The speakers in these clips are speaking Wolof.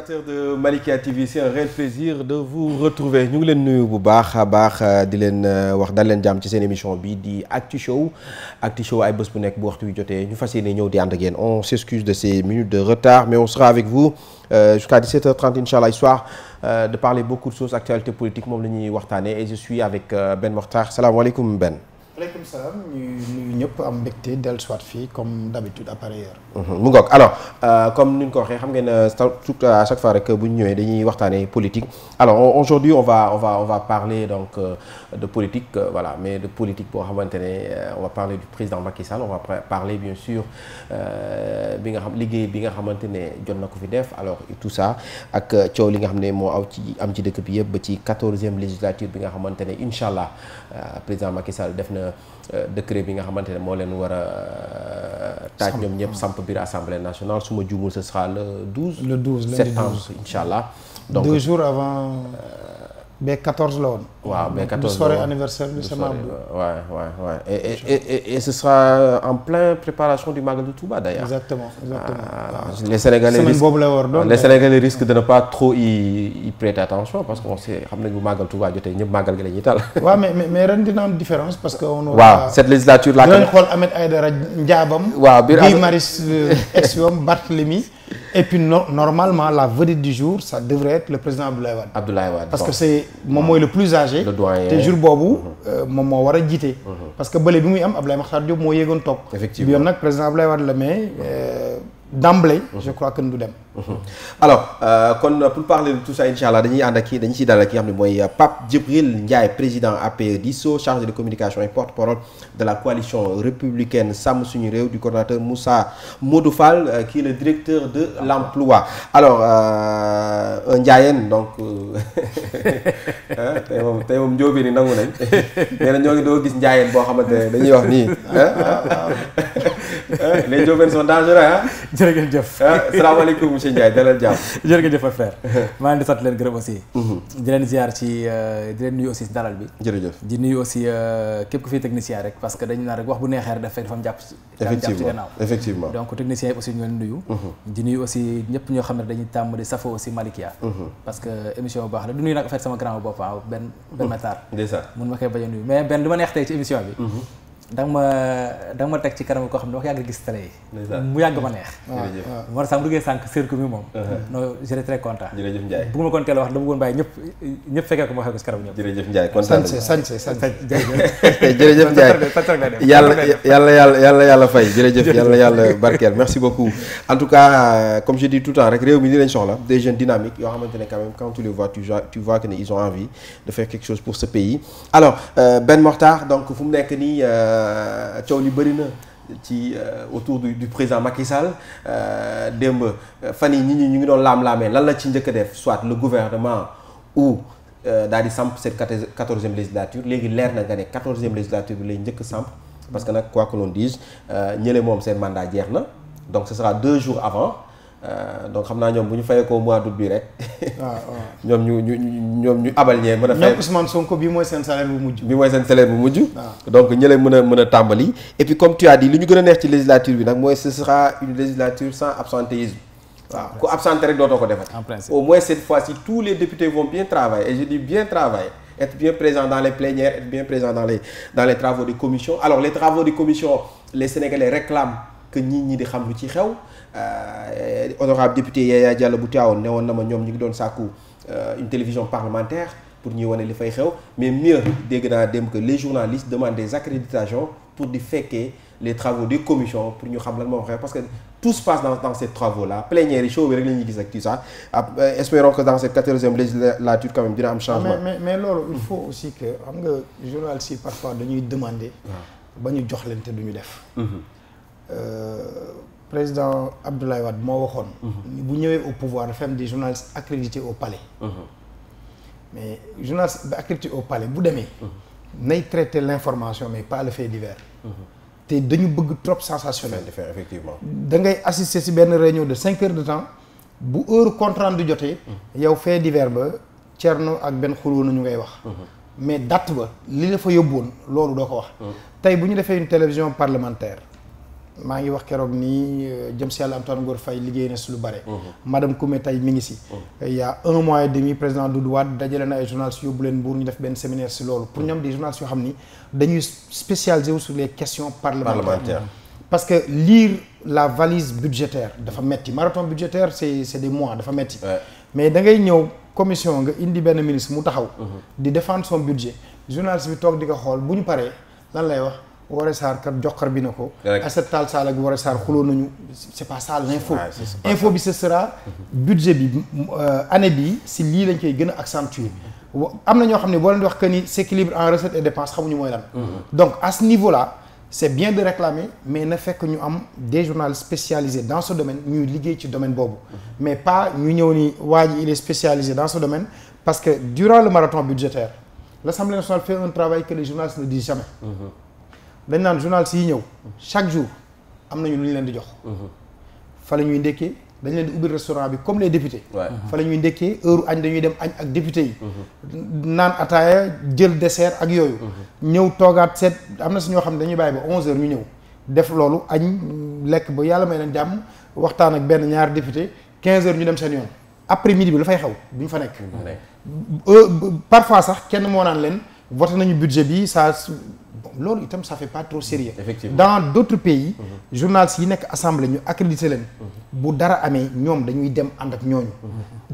téléspectateurs de Malikia TV, c'est un réel plaisir de vous retrouver. ñu ngi leen nuyu bu baax a baax di leen wax dal leen jàmm ci seen émission bi di Actu Show ay bés bu nekk bu waxtu wi jotee ñu fas yéene ñëw di ànd ak yéen. On s'excuse de ces minutes de retard mais on sera avec vous jusqu'à 17h30 inchallah, histoire de parler beaucoup de choses actualité politique moom la ñuy waxtaanee et je suis avec Ben Mokhtar. salaamaaleykum Ben. Aleykum salaam ñu nuyu ñëpp am mbégte dellusiwaat fii comme d'habitude à pareille heure. mu ngoog alors comme ni ñu ko waxee xam ngeen surtout à chaque fois rek bu ñu ñëwee dañuy waxtaanee politique. Alors aujourd'hui on va parler donc de politique voilà, mais de politique boo xamante ne on va parler du président Macky Sall, on va parler bien sûr bi nga xam liggéey bi nga xamante ne jot na ko fi def alors et tout ça ak coow li nga xam ne moo am ci dëkk bi yëpp ba ci 14e législature bi nga xamante ne incha allah président Macky Sall def na décret bi nga xamante ne moo leen war a taaj ñoom ñëpp samp biir assemblée nationale su ma juumul ce sera le 12 septembre incha allah. Donc 2 jours avant B14 la woon. waaw B14 du soirée anniversaire du sama ouais et ce sera en pleine préparation du Magal de Touba d'ailleurs. Exactement. Les Sénégalais semaine boobu la war doon les Sénégalais risquent de ne pas trop y prêter attention parce que on sait xam nañ bu Magal Touba jotee ñëpp Magal gi la ñuy tal. waaw mais ren dina am différence parce que on waaw cette législature là. dinañ xool Ahmed Aïdara Ndiabam. waaw biir Guy Marius ex-Yom Barthélémy. Et puis normalement la vedette du jour ça devrait être le président Abdoulaye Wade. Parce que c'est moom mooy le plus âgé. le doyen te jour boobu moom moo war a jiite. parce que bële bi muy am Abdoulaye Makhtar Diop moo yéegoon toog. effectivement bi yoon nag président Abdoulaye Wade la mais d'emblée. je crois que du dem. alors kon pour parler de tout ça incha allah dañuy ànd ak kii dañu ciy dalal ki nga xam ne mooy Pape Djibril Ndiaye président APE Disso chargé de communication et porte-parole de la coalition républicaine Sàmm Suñu Réew du coordonnateur Moussa Modou Fall qui est le directeur de l'emploi alors un Ndiayène donc tey moom njóobee ni nangu nañ nee na ñoo ngi doo gis Ndiayène boo xamante ne dañuy wax nii les njóobeen sont dangereux jërëjëf salaamaaleykum monsieur Ndiaye dalal jàmm. jërëjëf frère maa ngi di sant leen gërëm aussi. di leen ziar ci di leen nuyu aussi si dalal bi. jërëjëf di nuyu aussi képp ku fi technicien rek parce que dañu naan rek wax bu neexee rek dafa am jàpp ci gannaaw. effectivement donc technicien yi aussi ñu leen nuyu. di nuyu aussi ñëpp ñoo xam ne dañuy tàmm di safoo aussi Malikia. parce que émission bu baax la du nuyu nag en fait sama grand bopp benn Matar. ndeysaan mun ma koy bañ a nuyu mais benn lu ma neex tey ci émission bi. da nga ma teg ci kanam koo xam ne wax yàgg gis télé yi mu yàgg ma neex moo tax mu duggee sànq cirque bi moom non j'étais très content jërëjëf Ndiaye bëgguma koon teel a wax dama bëggoon bàyyi ñëpp fekkee ko ma waxee ko si kanam ñëpp jërëjëf Ndiaye kontaan sañse jërëjëf Ndiaye yàlla fay jërëjëf yàlla barkeel merci beaucoup en tout cas comme je dis tout le temps rek réew mi ni lañ soxla des jeunes dynamiques yoo xamante ne quand même quand tu les vois tu vois que ils ont envie de faire quelque chose pour ce pays alors Ben Mokhtar donc fu mu nekk nii coow li bëri na ci autour du président Macky Sall démb fan yi ñu ngi doon laam-laamee lan la ci njëkk a def soit le gouvernement ou daal di samp cette 14e législature léegi leer na nga ne 14e législature bi lay njëkk samp parce que nag quoi que l'on dise ñële moom seen mandat jeex na donc ce sera 2 jours avant donc xam naa ñoom bu ñu fayee ko mois d'août bi rek. ñoom ñu abal ñee mën a. fay ñoom Ousmane Sonko bii mooy seen salaire bu mujj. donc ñële mën a tàmbali. et puis comme tu as dit li ñu gën a neex ci législature bi nag mooy ce sera une législature sans absentéisme. waaw ku absenté rek dootoo ko defati. en principe au moins cette fois-ci tous les députés vont bien travailler et je dis bien travailler. être bien présent dans les plénières être bien présent dans les travaux des commissions alors les travaux des commissions les Sénégalais réclament que ñi di xam lu ci xew. honorable député Yaya Diallo bu Tivaouane ne woon na ma ñoom ñu ngi doon sàkku une télévision parlementaire pour ñuy wane li fay xew mais mieux dégg naa dem que les journalistes demandent des accréditations pour di fekkee les travaux des commissions pour ñu xam lan moo xew parce que tout se passe dans ces travaux là plénière yi show bi rek la ñuy gis ak tout ça espérons que dans cette 14e législature quand même dina am changement. mais loolu il faut aussi que xam nga journalistes yi parfois dañuy demander. ba ñu jox leen te du ñu def. président Abdoulaye Wade moo waxoon. bu ñëwee au pouvoir dafa am des journalistes accrédités au palais. mais journaliste bi accrédité au palais bu demee. nay traiter l'information mais pas le fait divers. te dañu bëgg trop sensationnel. effectivement. da ngay assister ci benn réunion de 5 heures de temps bu heure compte rendu jotee. yow fait divers ba Thierno ak benn xuloo nañu ngay wax. mais date ba li la fa yóbbuwoon loolu doo ko wax. tey bu ñu defee une télévision parlementaire. maa ngi wax keroog nii jëm si yàlla Antoine Ngor Faye liggéey na si lu bare. madame Koumé tey mi ngi si. il y a 1 mois et demi président Doudou Wade dajale na ay journalistes yóbbu leen Mbour ñu def benn séminaire si loolu pour ñoom des journalistes yoo xam ni dañuy spécialisé wu sur les questions parlementaires. parce que lire la valise budgétaire dafa metti marathon budgétaire c'est des mois dafa metti mais da ngay ñëw commission nga indi benn ministre mu taxaw. di défendre son budget journaliste bi toog di ko xool bu ñu paree lan lay wax. Woré Sarr kat joxar bi na ko. Aïssata Tall Sall ak Woré Sarr xuloo nañu c'est pas ça l'info. info bi ce sera budget bi année bi si lii lañ koy gën a accentuer. am na ñoo xam ne boo leen di wax que ni s'équilibre en recettes et dépenses xamuñu mooy lan. donc à ce niveau là c'est bien de réclamer mais na fekk ñu am des journalistes spécialisés dans ce domaine ñuy liggéey ci domaine boobu. mais pas ñu ñëw ni waa ji il est spécialisé dans ce domaine parce que durant le marathon budgétaire l'Assemblée nationale fait un travail que les journalistes ne disent jamais. dañ naan journalistes yi ñëw chaque jour am nañu lu ñu leen di jox. fa la ñuy ndekkee dañ leen di ubbi restaurant bi comme les députés. fa la ñuy ndekkee heure añ dañuy dem añ ak députés yi. naan ataaya jël dessert ak yooyu. ñëw toogaat seet am na si ñoo xam ne dañuy bàyyi ba 11h ñu ñëw def loolu añ lekk ba yàlla may leen jàmm waxtaan ak benn ñaar député 15h ñu dem seen yoon. après midi bi la fay xew duñ fa nekk. parfois sax kenn moo naan leen voté nañu budget bi ça. loolu itam ça fait pas trop sérieux. Effectivement. Dans d'autres pays journalistes yi nekk assemblée ñu accrédité leen bu dara amee ñoom dañuy dem ànd ak ñooñu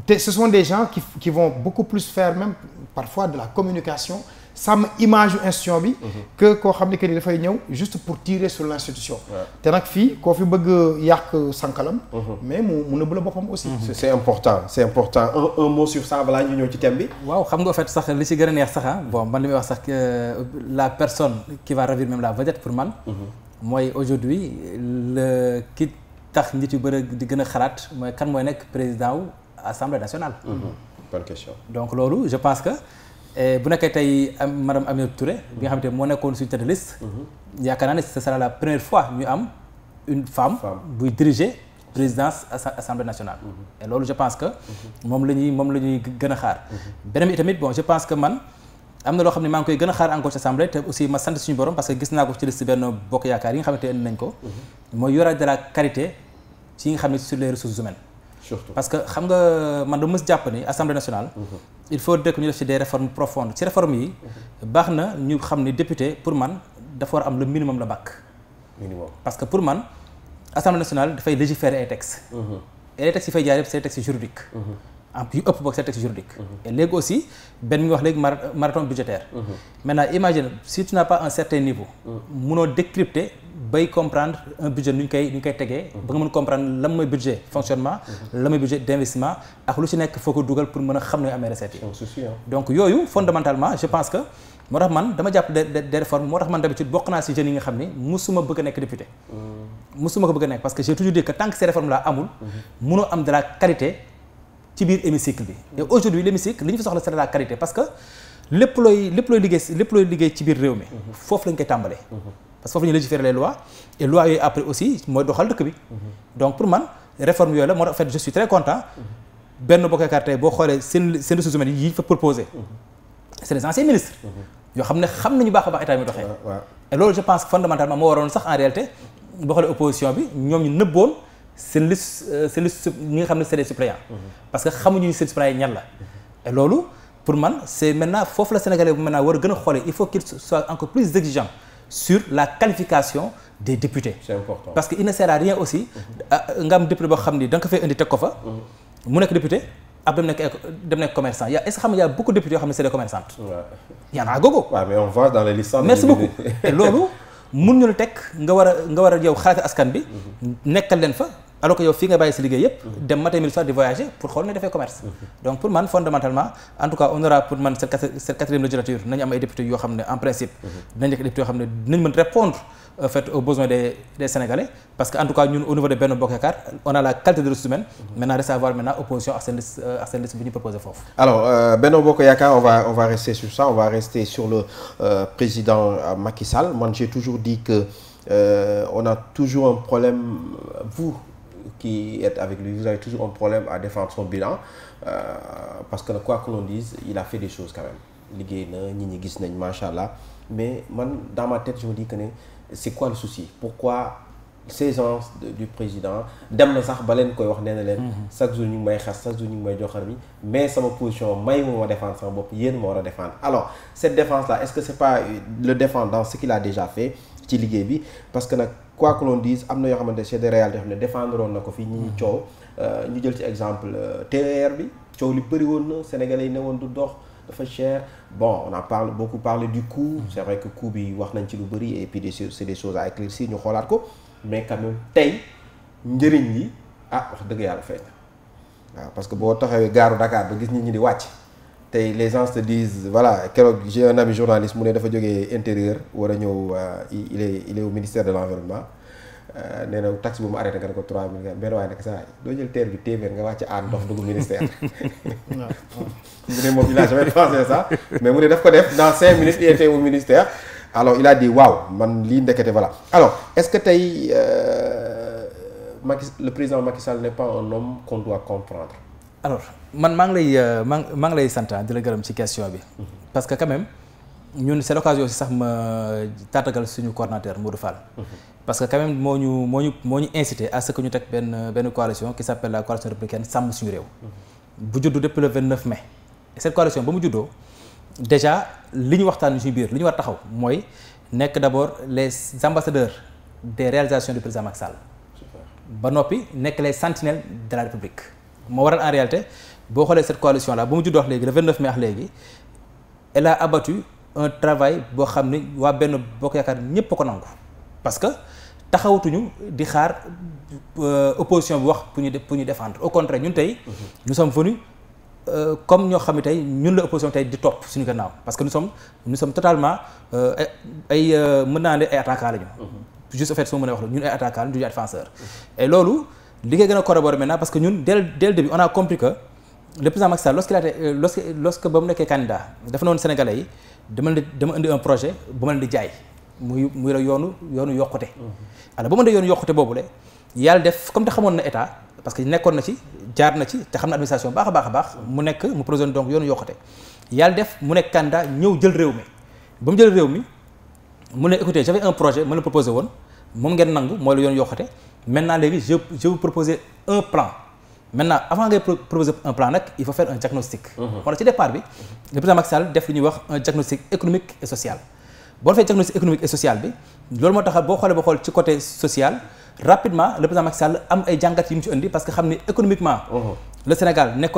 te ce sont des gens qui vont beaucoup plus faire même parfois de la communication sàmm image yu institution bi que koo xam ne que ni dafay ñëw juste pour tirer sur l'institution te nag fii koo fi bëgg yàq sankalam mais mu nëbb la boppam aussi c'est important un mot sur ça balaa ñu ñëw ci thème bi waaw xam nga en fait sax li ci gën a neex sax bon man li may wax sax la personne qui va ravir même la vedette pour man mooy aujourd'hui le ki tax nit yu bëri di gën a xalaat mooy kan mooy nekk président wu Assemblée nationale bonne question donc loolu je pense que bu nekkee tey madame Aminata Touré bi nga xamante ne moo nekkoon suñu tête de liste yaakaar naa ne ce sera la première fois ñu am une femme buy diriger présidence Assemblée nationale et loolu je pense que moom la ñuy gën a xaar beneen bi tamit bon je pense que man am na loo xam ne maa ngi koy gën a xaar encore ci assemblée te aussi ma sant suñu borom parce que gis naa ko ci liste benn bokk yaakaar yi nga xamante ne indi nañ ko mooy y aura de la qualité ci yi nga xam ne sur les ressources humaines surtout parce que xam nga man dama mës jàpp ni assemblée nationale il faut que ñu def ci des réformes profondes ci réformes yi baax na ñu xam ni député pour man dafa war a am le minimum la bac parce que pour man assemblée nationale dafay légiférer ay textes et les textes yi fay jaar yëpp c'est des textes juridiques en plus ëpp boog c'est texte juridique et léegi aussi benn mi ngi wax léegi marathon budgétaire maintenant imagine si tu n'as pas un certain niveau munoo décrypter bay comprendre un budget nu ñu koy tegee ba nga mën comprendre lan mooy budget fonctionnement lan mooy budget d'investissement ak lu ci nekk foo ko dugal pour mën a xam ne amee recettes yi donc yooyu fondamentalement je pense que moo tax man dama jàpp des réformes moo tax man d'habitude bokk naa ci jeunes yi nga xam ni musuma bëgg a nekk député musuma ko bëgg a nekk parce que j'ai toujours dit que tant que ces réformes là amul munoo am de la qualité ci biir hémicycle bi et aujourd'hui l'hémicycle li ñu fi soxla c'est de la qualité parce que lépp looy liggéey ci biir réew mi foofu lañ koy tàmbalee parce que foofu la ñuy légiférer les lois et lois yooyu après aussi mooy doxal dëkk bi donc pour man réforme yooyu la moo tax en fait je suis très content benn bokk yaakaar tey boo xoolee seen ressources humaines yi fa proposé c'est les anciens ministres yoo xam ne xam nañu baax a baax état mi doxee et loolu je pense que fondamentalement moo waroon sax en réalité boo xoolee opposition bi ñoom ñu nëbboon seen liste ñi nga xam ne c'est des suppléants parce que xamuñu ni seen suppléants yi ñan la et loolu pour man c'est maintenant foofu la Sénégalais bu maintenant war a gën a xoolee il faut qu'il soit encore plus exigeant sur la qualification des députés c'est important parce que il ne sert à rien aussi nga am député boo xam ni da nga ko fay indi teg ko fa mu nekk député ab dem nekk commerçant est-ce que xam nga y a beaucoup de députés yoo xam ne c'est des commerçantes y en a gogo mais on voit dans les listes merci beaucoup et loolu mun ñu la teg nga war a yow xalaat askan bi nekkal leen fa alors que yow fii nga bàyyi si liggéey yëpp dem matin midi soir di voyager pour xool ne dafay commerce donc pour man fondamentalement en tout cas on aura pour man cette quatrième législature nañu am ay députés yoo xam ne en principe dinañ nekk députés yoo xam ne dinañ mën répondre en fait aux besoins des Sénégalais parce que en tout cas ñun au niveau de Benno Bokk Yaakaar on a la qualité de ressources humaines maintenant de savoir maintenant opposition ak seen liste bi ñu proposé foofu. alors Benno Bokk Yaakaar on va rester sur ça on va rester sur le président Macky Sall man j'ai toujours dit que on a toujours un problème vous qui êtes avec lui vous avez toujours un problème à défendre son bilan parce que quoi que l'on dise il a fait des choses quand même liggéey na ñi gis nañ macha allah mais man dans ma tête je me dis que ne c'est quoi le souci pourquoi séance du président dem na sax ba leen koy wax nee na leen chaque jour ñu ngi may xas chaque jour ñu ngi may joxar mi mais sama position may ma défendre sama bopp yéen ma war a défendre alors cette défense là est-ce que c'est pas le défendre dans ce qu'il a déjà fait ci liggéey bi parce que nag quoi que l'on dise am na yoo xamante c'est des réalités yoo xam ne défendre woon na ko fii ñi coow ñu jël ci exemple TER bi coow li bëri woon na Sénégalais yi ne woon du dox dafa cher bon on a beaucoup parlé du coût c'est vrai que coût bi wax nañ ci lu bëri et puis c'est des choses à éclaircir ñu xoolaat ko mais quand même tey njëriñ li wax dëgg yàlla fay na waaw parce que boo taxawee gaaru Dakar ba gis nit ñi di wàcc tey les gens te disent voilà keroog j'ai un ami journaliste mu ne dafa jógee intérieur war a ñëw il est au ministère de l'environnement nee na taxi bu mu arrêté nga ne ko 3000 nga benn waaye nag saa doo jël TER bi téeméer nga wàcc aan ndox dugg ministère mu ne moom il a jamais pensé ça mais mu ne daf ko def dans 5 minutes il était au ministère alors il a dit waaw man lii ndekete voilà alors est-ce que tey le président Macky Sall n'est pas un homme qu'on doit comprendre. alors man maa ngi lay sant di la gërëm ci question bi parce que quand même ñun c'est l'occasion aussi sax ma tàttagal suñu coordinateur Modou Fall parce que quand même moo ñu incité à ce que ñu teg benn coalition qui s'appelle la coalition républicaine sàmm suñu réew bu juddu depuis le 29 mai cette coalition ba mu juddoo déjà li ñu waxtaan suñu biir li ñu war taxaw mooy nekk d'abord les ambassadeurs des réalisations du président Macky Sall ba noppi nekk les sentinelles de la République moo waral en réalité boo xoolee cette coalition là ba mu juddoo wax léegi le 29 mai wax léegi elle a abattu un travail boo xam ni waa benn bokk yaakaar ñépp a ko nangu parce que taxawatuñu di xaar opposition bi wax pour ñu défendre au contraire ñun tey nous sommes venus comme ñoo xam ne tey ñun la opposition tey di topp suñu gannaaw parce que nous sommes totalement ay mën naa ne ay attaquants lañu juste au fait su ma mën a wax la ñun ay attaquants lañu du ñu ay défenseurs et loolu li ngay gën a corroborer maintenant parce que ñun dès le début on a compris que le président Macky Sall lorsque ba mu nekkee candidat dafa ne woon Sénégalais yi dama indi un projet bu ma leen di jaay muy la yoonu yokkute alors ba mu indi yoonu yokkute boobule yàlla def comme te xamoon na état parce que nekkoon na ci jaar na ci te xam na administration baax a baax mu projet donc yoonu yokkute yàlla def mu nekk candidat ñëw jël réew mi ba mu jël réew mi mu ne écoutez j'avais un projet ma la proposé woon moom ngeen nangu mooy la yoonu yokkute maintenant léegi je vous proposer un plan maintenant avant ngay proposer un plan nag il faut faire un diagnostic wala ci départ bi le président Macky Sall def li ñuy wax un diagnostic économique et social boo defee diagnostic économique et social bi loolu moo tax boo xoolee ba xool ci côté social rapidement le président Macky Sall am ay jàngat yi mu ci indi parce que xam ni économiquement le Sénégal nekk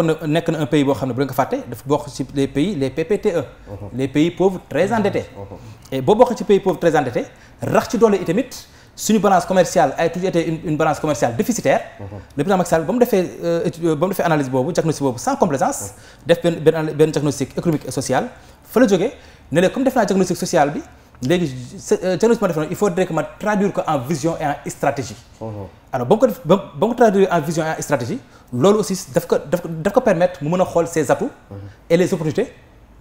na un pays boo xam ne bu leen ko fàtte dafa bokk ci les pays les PPTE les pays pauvres très endettés et boo bokk ci pays pauvres très endettés rax ci doole itamit suñu balance commerciale a toujours été une balance commerciale déficitaire le président Macky Sall ba mu defee analyse boobu diagnostic boobu sans complaisance def benn diagnostic économique et social fa la jógee ne léegi comme def naa diagnostic social bi léegi diagnostic ma def noonu il faudrait que ma traduire ko en vision et en stratégie alors ba mu ko traduire en vision et en stratégie loolu aussi daf ko permettre mu mën a xool ses atouts et les opportunités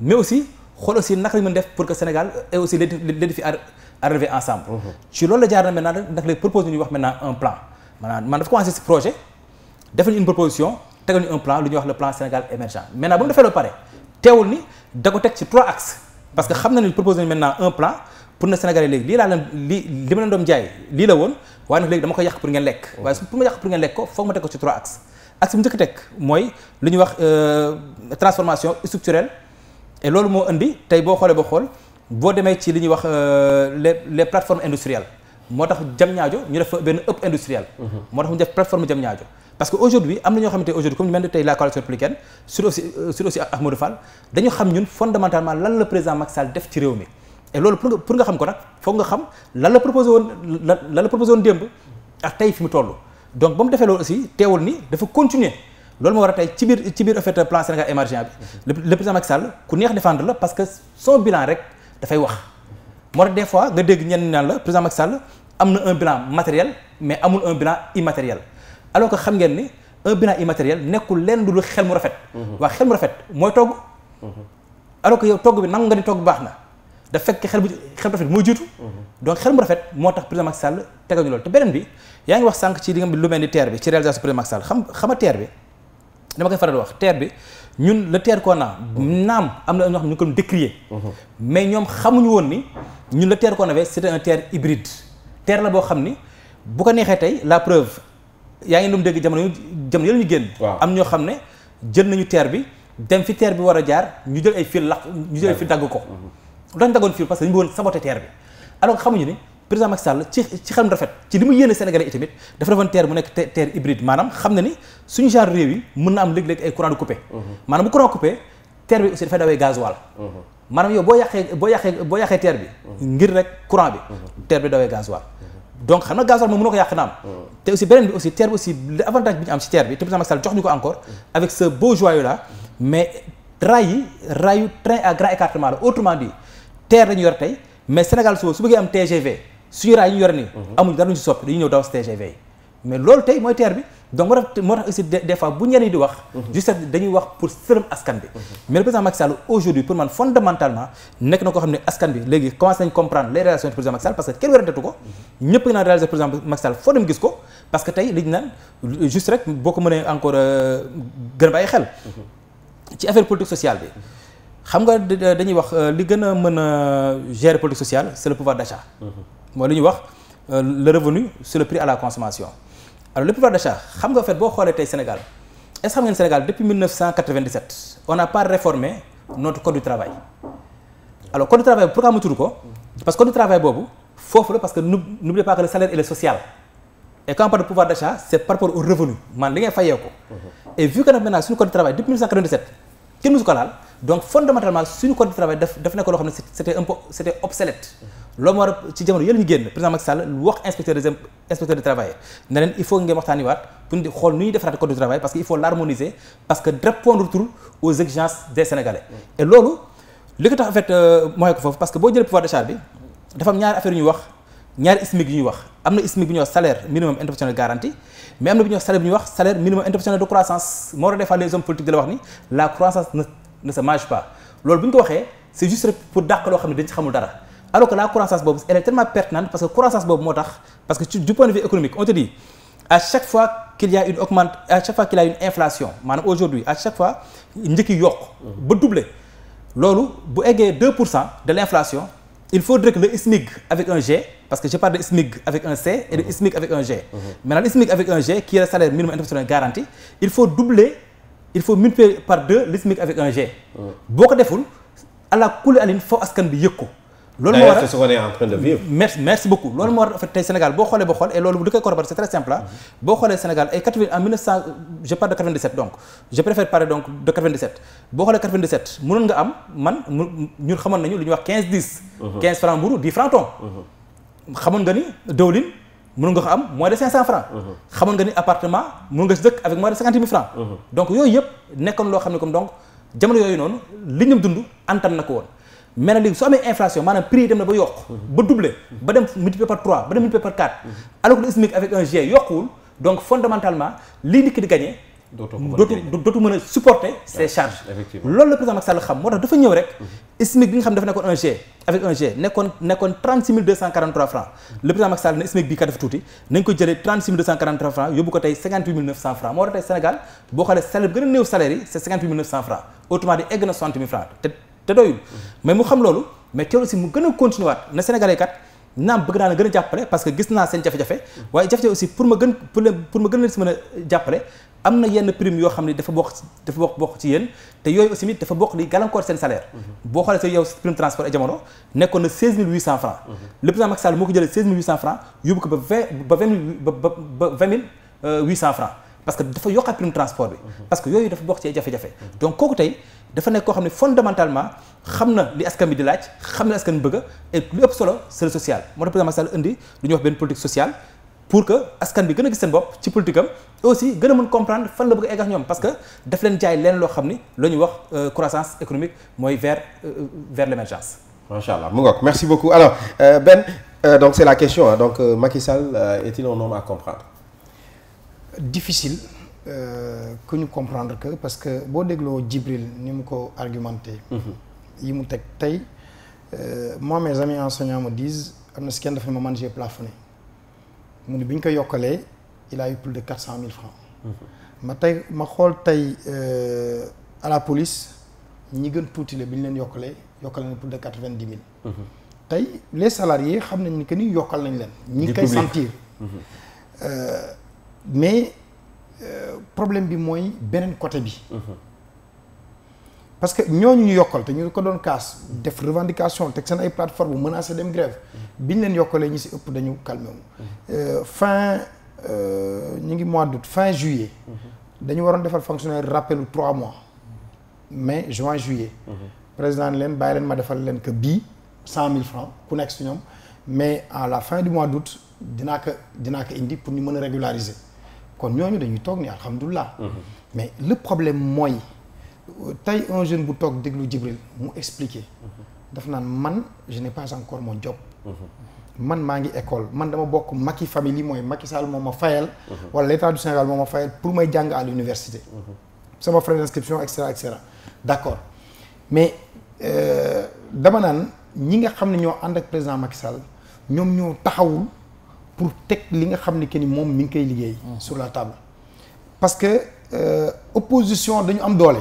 mais aussi xool aussi naka la mën def pour que Sénégal et aussi les défis à relever ensemble ci loolu la jaar na maintenant ndax léegi propose ñu wax maintenant un plan maanaam man dafa commencé ce projet defal ñu une proposition tegal ñu un plan lu ñuy wax le plan Sénégal émergent maintenant ba mu defee loolu pare teewul ni da ko teg ci 3 axes parce que xam na ni proposé nañu maintenant un plan pour na Sénégalais léegi lii laa leen li ma leen doon jaay lii la woon waaye nag léegi dama ko yàq pour ngeen lekk waaye pour ma yàq pour ngeen lekk ko foog ma teg ko ci 3 axes axe bu njëkk teg mooy lu ñuy wax transformation structurelle et loolu moo indi tey boo xoolee ba xool boo demee ci li ñuy wax les plateformes industrielles moo tax Diamniadio ñu def benn hub industriel moo tax ñu def plateforme Diamniadio parce que aujourd'hui am na ñoo xamante aujourd'hui comme ñu mel ni tey la coalition républicaine sur aussi Ahmadou Fall dañu xam ñun fondamentalement lan la président Macky Sall def ci réew mi et loolu pour nga xam ko nag foog nga xam lan la proposé woon démb ak tey fi mu toll donc ba mu defee loolu aussi teewul ni dafa continuer loolu moo war a tey ci biir en fait plan Sénégal émergent bi le président Macky Sall ku neex défendre la parce que son bilan rek dafay wax moo tax des fois nga dégg ñenn naan la président Macky Sall am na un bilan matériel mais amul un bilan immatériel alors que xam ngeen ni un bilan immatériel nekkul lenn lu xel mu rafet waa xel mu rafet mooy togg alors que yow togg bi nangu nga ni togg baax na daf fekk xel mu rafet mooy jiitu donc xel mu rafet moo tax président Macky Sall tegal ñu loolu te beneen bi yaa ngi wax sànq ci li nga lu mel ni TER bi ci réalisation président Macky Sall xama TER bi dama koy faral di wax TER bi ñun le TER qu'on a naam am na ñoo xam ne ñu ko doon décrier mais ñoom xamuñu woon ni ñun le TER qu'on avait c'était un TER hybride TER la boo xam ni bu ko neexee tey la preuve yaa ngi doon dégg jamono yële ñu génn. am ñoo xam ne jël nañu TER bi dem fi TER bi war a jaar ñu jël ay fil dagg ko. lu tax ñu daggoon fil parce que dañu bëggoon saboter TER bi alors que xamuñu ni président Macky Sall ci xel mu rafet ci li mu yéene Sénégalais yi tamit dafa defoon TER mu nekk TER hybride maanaam xam na ni suñu genre réew yi mën na am léeg-léeg ay courant du coupé. maanaam bu courant coupé TER bi aussi dafay dawee gasoil. maanaam yow boo yàqee TER bi. ngir rek courant bi. TER bi dawee gasoil. donc xam na gasoil moom mënoo ko yàq naam. te aussi beneen bi aussi TER bi aussi l'avantage bi ñu am ci TER bi te président Macky Sall jox ñu ko encore avec ce beau joyau là mais rayu train à grand écartement la autrement dit TER lañu yor tey mais Sénégal su bëggee am TGV suñu raay yi ñu yor nii. amuñ dara ñu ci soppi dañuy ñëw daw ci TGV yi mais loolu tey mooy TER bi donc moo tax aussi des fois bu ñenn ñi di wax. juste dañuy wax pour sërëm askan bi. mais le président Macky Sall aujourd'hui pour man fondamentalement nekk na koo xam ne askan bi léegi commencé nañ comprendre les réalisations du président Macky Sall parce que kenn werantatu ko. ñëpp ngi naan réalisation président Macky Sall foo dem gis ko parce que tey li ñu naan juste rek boo ko mënee encore gën a bàyyi xel. ci affaire politique sociale bi. xam nga dañuy wax li gën a mën a gérer politique sociale c'est le pouvoir d'achat. mooy li ñuy wax le revenu sur le prix à la consommation. alors le pouvoir d'achat xam nga en fait boo xoolee tey Sénégal est-ce que xam ngeen Sénégal depuis 1997 on n'a pas réformé notre code du travail. alors code du travail boobu pourquoi ma tudd ko parce que code du travail boobu foofu la parce que n'oubliez pas que le salaire il est social. et quand on parle de pouvoir d'achat c'est par rapport au revenu man li ngay fayee ko. et vu que nag maintenant suñu code du travail depuis 1997 kenn musu ko laal donc fondamentalement suñu code du travail daf nekk loo xam ne c'était obsolète. loolu moo war ci jamono yële ñu génn président Macky Sall wax inspecteur du travail ne leen il faut ngeen waxtaani waat pour di xool nu ñuy defaraat code du travail parce que il faut l'harmoniser parce que répondre aux exigences des Sénégalais. et loolu li ko tax en fait mooy ko foofu parce que boo jëlee pouvoir d'achat bi dafa am ñaari affaire yu ñuy wax ñaari SMIC yu ñuy wax am na SMIC bi ñuy wax salaire minimum interprofessionnel garanti mais am na bi ñuy wax salaire bi ñuy wax salaire minimum interprofessionnel de croissance moo war a des fois les hommes politiques di la wax ni la croissance ne se mange pas loolu bu ñu ko waxee c'est juste rek pour dàq loo xam ne dañ ci xamul dara. alors que la croissance boobu elle est tellement pertinente parce que croissance boobu moo tax parce que du point de vue économique on te dit à chaque fois qu'il y a une inflation maanaam aujourd'hui à chaque fois njëkk yi yokk ba doubler loolu bu eggee 2% de l'inflation il faudrait que le SMIC avec un G parce que je parle de SMIC avec un C et de SMIC avec un G. Maintenant le SMIC avec un G qui est le salaire minimum interprofessionnel garanti il faut multiplier par 2 le SMIC avec un G. boo ko deful ala kulli alin foofu askan bi yëg ko. loolu moo war a c'est ce qu'on est en train de vivre. merci beaucoup loolu moo war a fait tey Sénégal boo xoolee ba xool et loolu du koy corroborer c'est très simple ah. boo xoolee Sénégal ay en 1900 je parle de 97 donc je préfère parler donc de 97 boo xoolee 97 mënoon nga am ñun xamoon nañu lu ñuy wax 15-10. 15 francs mburu 10 francs thon. xamoon nga ni dëwlin mënoon nga ko am moins de 500 francs. xamoon nga ni appartement mënoon nga si dëkk avec moins de 50 000 francs. donc yooyu yëpp nekkoon loo xam ne comme donc jamono yooyu noonu li ñu dund antan na ko woon. mais nag léegi su amee inflation maanaam prix yi dem na ba yokk ba doubler ba dem multiplier par 3 ba dem multiplier par 4 alors que le SMIC avec un G yokkuwul donc fondamentalement lii nit ki di gagner dootu mën a supporter ces charges loolu la président Macky Sall xam moo tax dafa ñëw rek SMIC bi nga xam dafa nekkoon un G avec un G nekkoon 36 243 francs le président Macky Sall ne SMIC bii kat dafa tuuti nañ ko jëlee 36 243 francs yóbbu ko tey 58 900 francs moo tax tey Sénégal boo xoolee salaire bi gën a néew salaire yi c'est 58 900 francs autrement dit egg na 60 000 francs te doyul mais mu xam loolu mais teewul aussi mu gën a continuer waat na Sénégalais kat naam bëgg naa la gën a jàppale parce que gis naa seen jafe-jafe waaye jafe-jafe aussi pour ma gën leen si mën a jàppale am na yenn prime yoo xam ne dafa bokk ci yéen te yooyu aussi dafa bokk li gàllankoor seen salaire boo xoolee sa yow prime transport et jamono nekkoon na 16 800 francs le président Macky Sall moo ko jëlee 16 800 francs yóbbu ko ba 20 800 francs parce que dafa yokkaat prime transport bi parce que yooyu dafa bokk ci ay jafe-jafe donc kooku tey dafa nekk koo xam ne fondamentalement xam na li askan bi di laaj xam na li askan bi bëgg et lu ëpp solo c'est le social moo tax président Macky Sall indi lu ñuy wax benn politique sociale pour que askan bi gën a gis seen bopp ci politique am aussi gën a mën comprendre fan la bëgg a egg ak ñoom parce que daf leen jaay leen loo xam ni la ñuy wax croissance économique mooy vers l'émergence. Macha Allah mu ngoog merci beaucoup alors donc c'est la question donc Macky Sall est-il un homme à comprendre. Difficile que ñu comprendre que parce que boo dégloo Djibril ni mu ko argumenté. yi mu teg tey moi mes amis enseignants me disent am na si kenn dafa ne ma man j'ai plafonné mu ne bi ñu ko yokkalee il a eu plus de 400 000 francs. ma xool tey à la police ñi gën tuuti la bi ñu leen yokkale nañ plus de 90 000. tey les salariés xam nañ ni que ni yokkal nañ leen. ñi koy sentir mais problème bi mooy beneen côté bi. parce que ñooñu ñu yokkal te ñu ko doon kaas def revendication teg seen ay plateforme menacé dem grève biñ leen yokkalee ñi si ëpp dañu calmé wu. ñu ngi mois d'août fin juillet. dañu waroon defal fonctionnaire rappelu 3 mois. mai juin juillet. président leen bàyyi leen ma defal leen que bii 100 000 francs ku nekk si ñoom mais à la fin du mois d'août dinaa ko indi pour ñu mën a régulariser kon ñooñu dañuy toog ni alhamdulilah. mais le problème mooy. tey un jeune bu toog déglu Djibril mu expliquer daf naan man je n'ai pas encore mon job man maa ngi école man dama bokk Macky famille mooy Macky Sall moo ma fayal wala l'état du Sénégal moo ma fayal pour may jàng à l'université sama frais d'inscription et cetera d'accord mais dama naan ñi nga xam ne ñoo ànd ak président Macky Sall ñoom ñoo taxawul pour teg li nga xam ne que ni moom mi ngi koy liggéey sur la table parce que opposition dañu am doole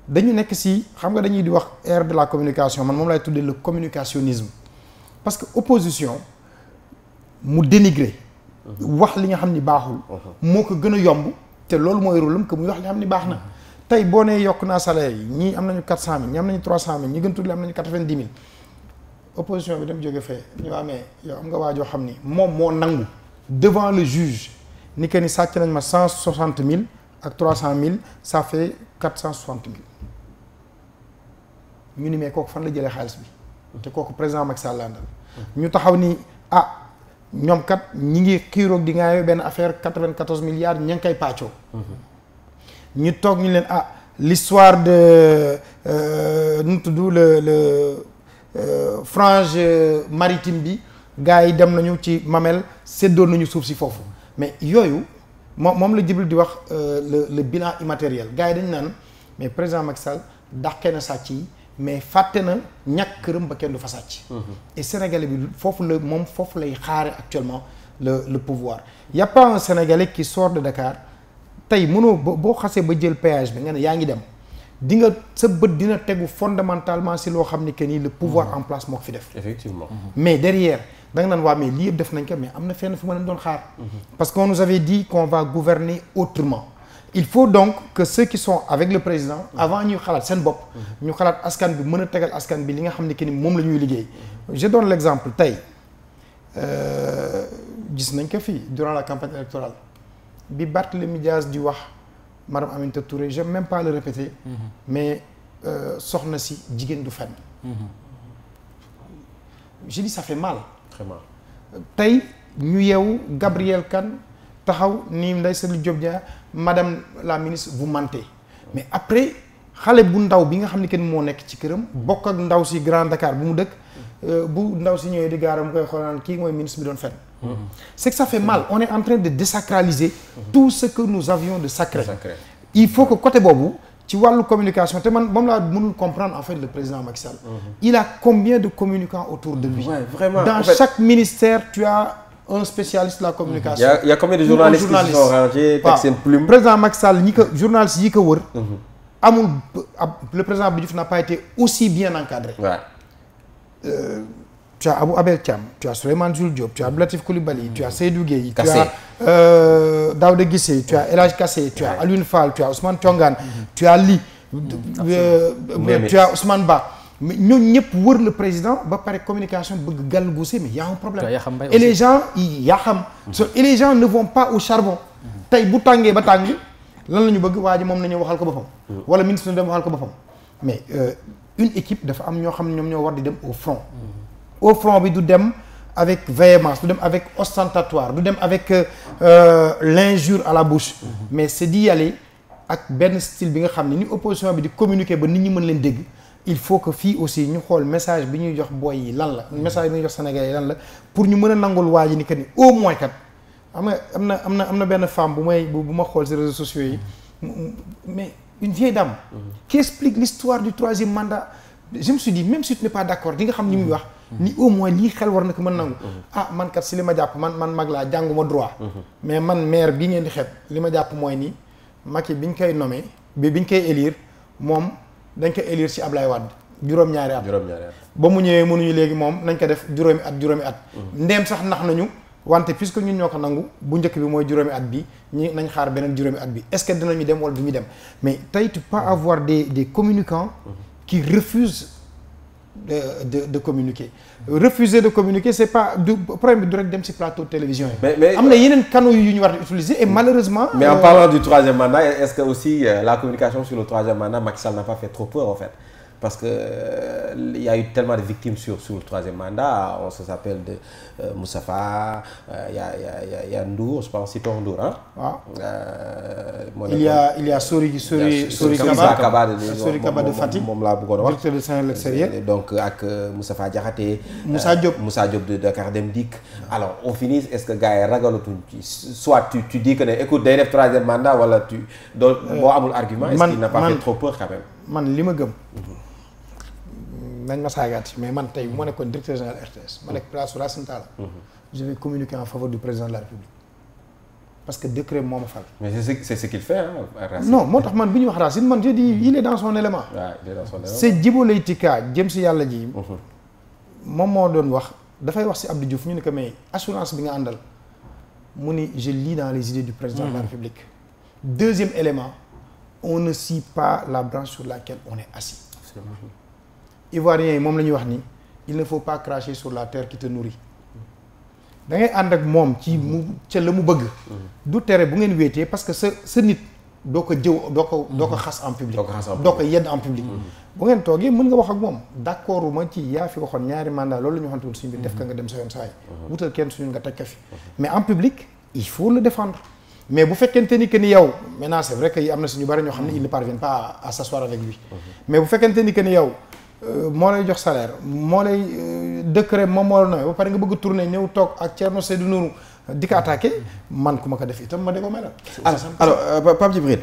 dañu nekk si xam nga dañuy di wax ère de la communication man moom lay tuddee le communicationnisme parce que opposition mu dénigrer wax li nga xam ni baaxul moo ko gën a yomb te loolu mooy rôle am que muy wax li nga xam ni baax na tey boo nee yokk naa salaire yi ñii am nañu 400 000 ñii am nañu 300 000 ñi gën tuuti am nañu 90 000 opposition bi dem jóge fee ñu amee yow am nga waa joo xam ni moom moo nangu devant le juge ni que ni sàcc nañ ma 160 000 ak 300 000 ça fait 460 000 ñu ni mais kooku fan la jëlee xaalis bi te kooku président Macky Sall la àndal ñu taxaw ni ñoom kat ñi ngi xiiroog di ngaayoo benn affaire 94 milliards ña ngi koy pàccoo ñu toog ñu leen l'histoire de nu tudd le frange maritime bi gars yi dem nañu ci Mamel séddoon nañu suuf si foofu mais yooyu moom la Djibril di wax le bilan immatériel gars yi dañu naan mais président Macky Sall dàqee na sàcc yi mais fàtte na ñàkk këram ba kenn du fa sàcc. et Sénégalais bi foofu lay xaare actuellement le pouvoir y a pas un Sénégalais qui sort de Dakar tey mënoo boo xasee ba jël péage bi nga ne yaa ngi dem di nga sa bët dina tegu fondamentalement si loo xam ni que ni le pouvoir en place moo ko fi def. effectivement mais derrière da nga naan waa mais lii yëpp def nañ ko mais am na fenn fu ma leen doon xaar. parce qu'on nous avait dit qu'on va gouverner autrement. il faut donc que ceux qui sont avec le président avant ñuy xalaat seen bopp ñu xalaat askan bi mën a tegal askan bi li nga xam ne que ni moom la ñuy liggéey je donne l'exemple tey gis nañ ko fii durant la campagne électorale bi Barthélémy Dias di wax madame Aminata Touré j'aime même pas le répéter mais soxna si jigéen du fenn je dis ça fait mal vraiment tey ñu yeewu Gabriel Kane taxaw ni Ndeye Saly Diop Dia madame la ministre vous mentez mais après xale bu ndaw bi nga xam ne kenn moo nekk ci këram bokk ak ndaw si Grand Dakar bu mu dëkk bu ndaw si ñëwee di gaaram koy xoolaan kii mooy ministre bi doon fenn c'est que ça fait mal on est en train de désacraliser tout ce que nous avions de sacré il faut que côté boobu ci wàllu communication te man moom laa mënul comprendre en fait le président Macky Sall il a combien de communicants autour de lui vraiment dans chaque ministère tu as un spécialiste de la communication. Il y a combien de journalistes qui se sont rangés avec seen plume. président Macky Sall ñi ko journalistes yi ko wër. amul le président Abdou Diouf n'a pas été aussi bien encadré. Tu as Abou Abel Thiam, tu as Souleymane Jules Diop, tu as Abdou Latif Coulibaly, tu as Seydou Gueye, tu as Daouda Guissé, tu as El Hadj Kassé, tu as Alioune Fall, tu as Ousmane Thiongane, tu as Ly, tu as Ousmane Ba. mais ñooñu ñëpp wër le président ba pare communication bëgg gàll gousé mais y a un problème et les gens et les gens ne vont pas au charbon tey bu tàngee ba tàng lan la ñu bëgg waa ji moom nañu waxal ko boppam wala ministre na dem waxal ko boppam mais une équipe dafa am ñoo xam ne ñoom ñoo war di dem au front bi du dem avec véhémence du dem avec ostentatoire du dem avec l'injure à la bouche mais c'est d'y aller ak benn style bi nga xam ne ni opposition bi di communiquer ba nit ñi mën leen dégg il faut que fii aussi ñu xool message bi ñuy jox boy yi lan la message bi ñuy jox Sénégalais yi lan la pour ñu mën a nangul waa ji ni que ni au moins kat xam nga am na benn femme bu ma xool ci réseaux sociaux yi mais une vieille dame qui explique l'histoire du 3e mandat je me suis dit même si tu n'es pas d'accord di nga xam ni muy wax ni au moins lii xel war na ko mën nangu man kat si li ma jàpp man mag laa jànguma droit mais man maire bi ngeen di xeeb li ma jàpp mooy ni Macky bi ñu koy nommé bi ñu koy élire moom dañ ko élire ci Ablaye Wade juróom-ñaari at ba mu ñëwee mënuñu léegi moom nañ ko def juróomi at ndeem sax nax nañu wante puisque ñun ñoo ko nangu bu njëkk bi mooy juróomi at bi ñi nañ xaar beneen juróomi at bi est-ce que dinañu dem wala du ñu dem mais tey tu peux avoir des communicants qui refusent de communiquer. Refuser de communiquer c'est pas du problème bi du rek dem ci plateau de télévision yi. mais am na yeneen canaux yu ñu war a utiliser et malheureusement. mais en parlant du troisième mandat est-ce que aussi la communication sur le troisième mandat Macky Sall n'a pas fait trop peur en fait parce que il y a eu tellement de victimes sur le troisième mandat on se rappelle de Moustapha il y a Ndour je pense Sitor Ndour ah. waaw. il y a Sori Kaba de Fatick moom laa bëggoon a wax. directeur de Sénégal extérieur. donc ak Moustapha Diakhaté. Moussa Diop de Dakar Dem Dikk. alors au finish est-ce que gars yi ragalatuñ ci soit tu dis que ne écoute day def troisième mandat wala tu doo boo amul argument. est-ce qu'il n'a pas fait trop peur quand même. man li ma gëm. nañ ma saagaat mais man tey bu ma nekkoon directeur général RTS ma nekk place Racine Talla je vais communiquer en faveur du président de la République parce que décret moo ma fal. mais c'est ce qu'il fait Racine. non moo tax man bi ñu wax Racine man je dis il est dans son élément. waaw il est dans son élément. c'est Djibo Leyti Ka jëm si yàlla ji. moom moo doon wax dafay wax si Abdou Diouf ñu ne que mais assurance bi nga àndal mu ni je lis dans les idées du président de la République. deuxième élément on ne scie pas la branche sur laquelle on est assis. Ivoiriens yi moom la ñuy wax ni il ne faut pas cracher sur la terre qui te nourrit da ngay ànd ak moom ci mu ca la mu bëgg. du tere bu ngeen wéetee parce que sa nit doo ko jëw doo ko xas en public. doo ko yedd en public. bu ngeen toogee mën nga wax ak moom d'accord ma ci yaa fi waxoon ñaari mandat loolu la ñu waxante woon suñu bi def ka nga dem sa yoon saa yi. wutal kenn suñu nga teg ka fi. mais en public il faut le défendre. mais bu fekkente ni que ni yow maintenant c'est vrai que am na suñu bari ñoo xam ne ils ne parviennent pas à s'asseoir avec lui. mais bu fekkente ni que ni yow. moo lay jox salaire moo lay décret moom moo la nooy ba pare nga bëgg a tourner ñëw toog ak Thierno Seydou Nourou di ko attaqué man ku ma ko def itam ma de ko melal. alors Pape Djibril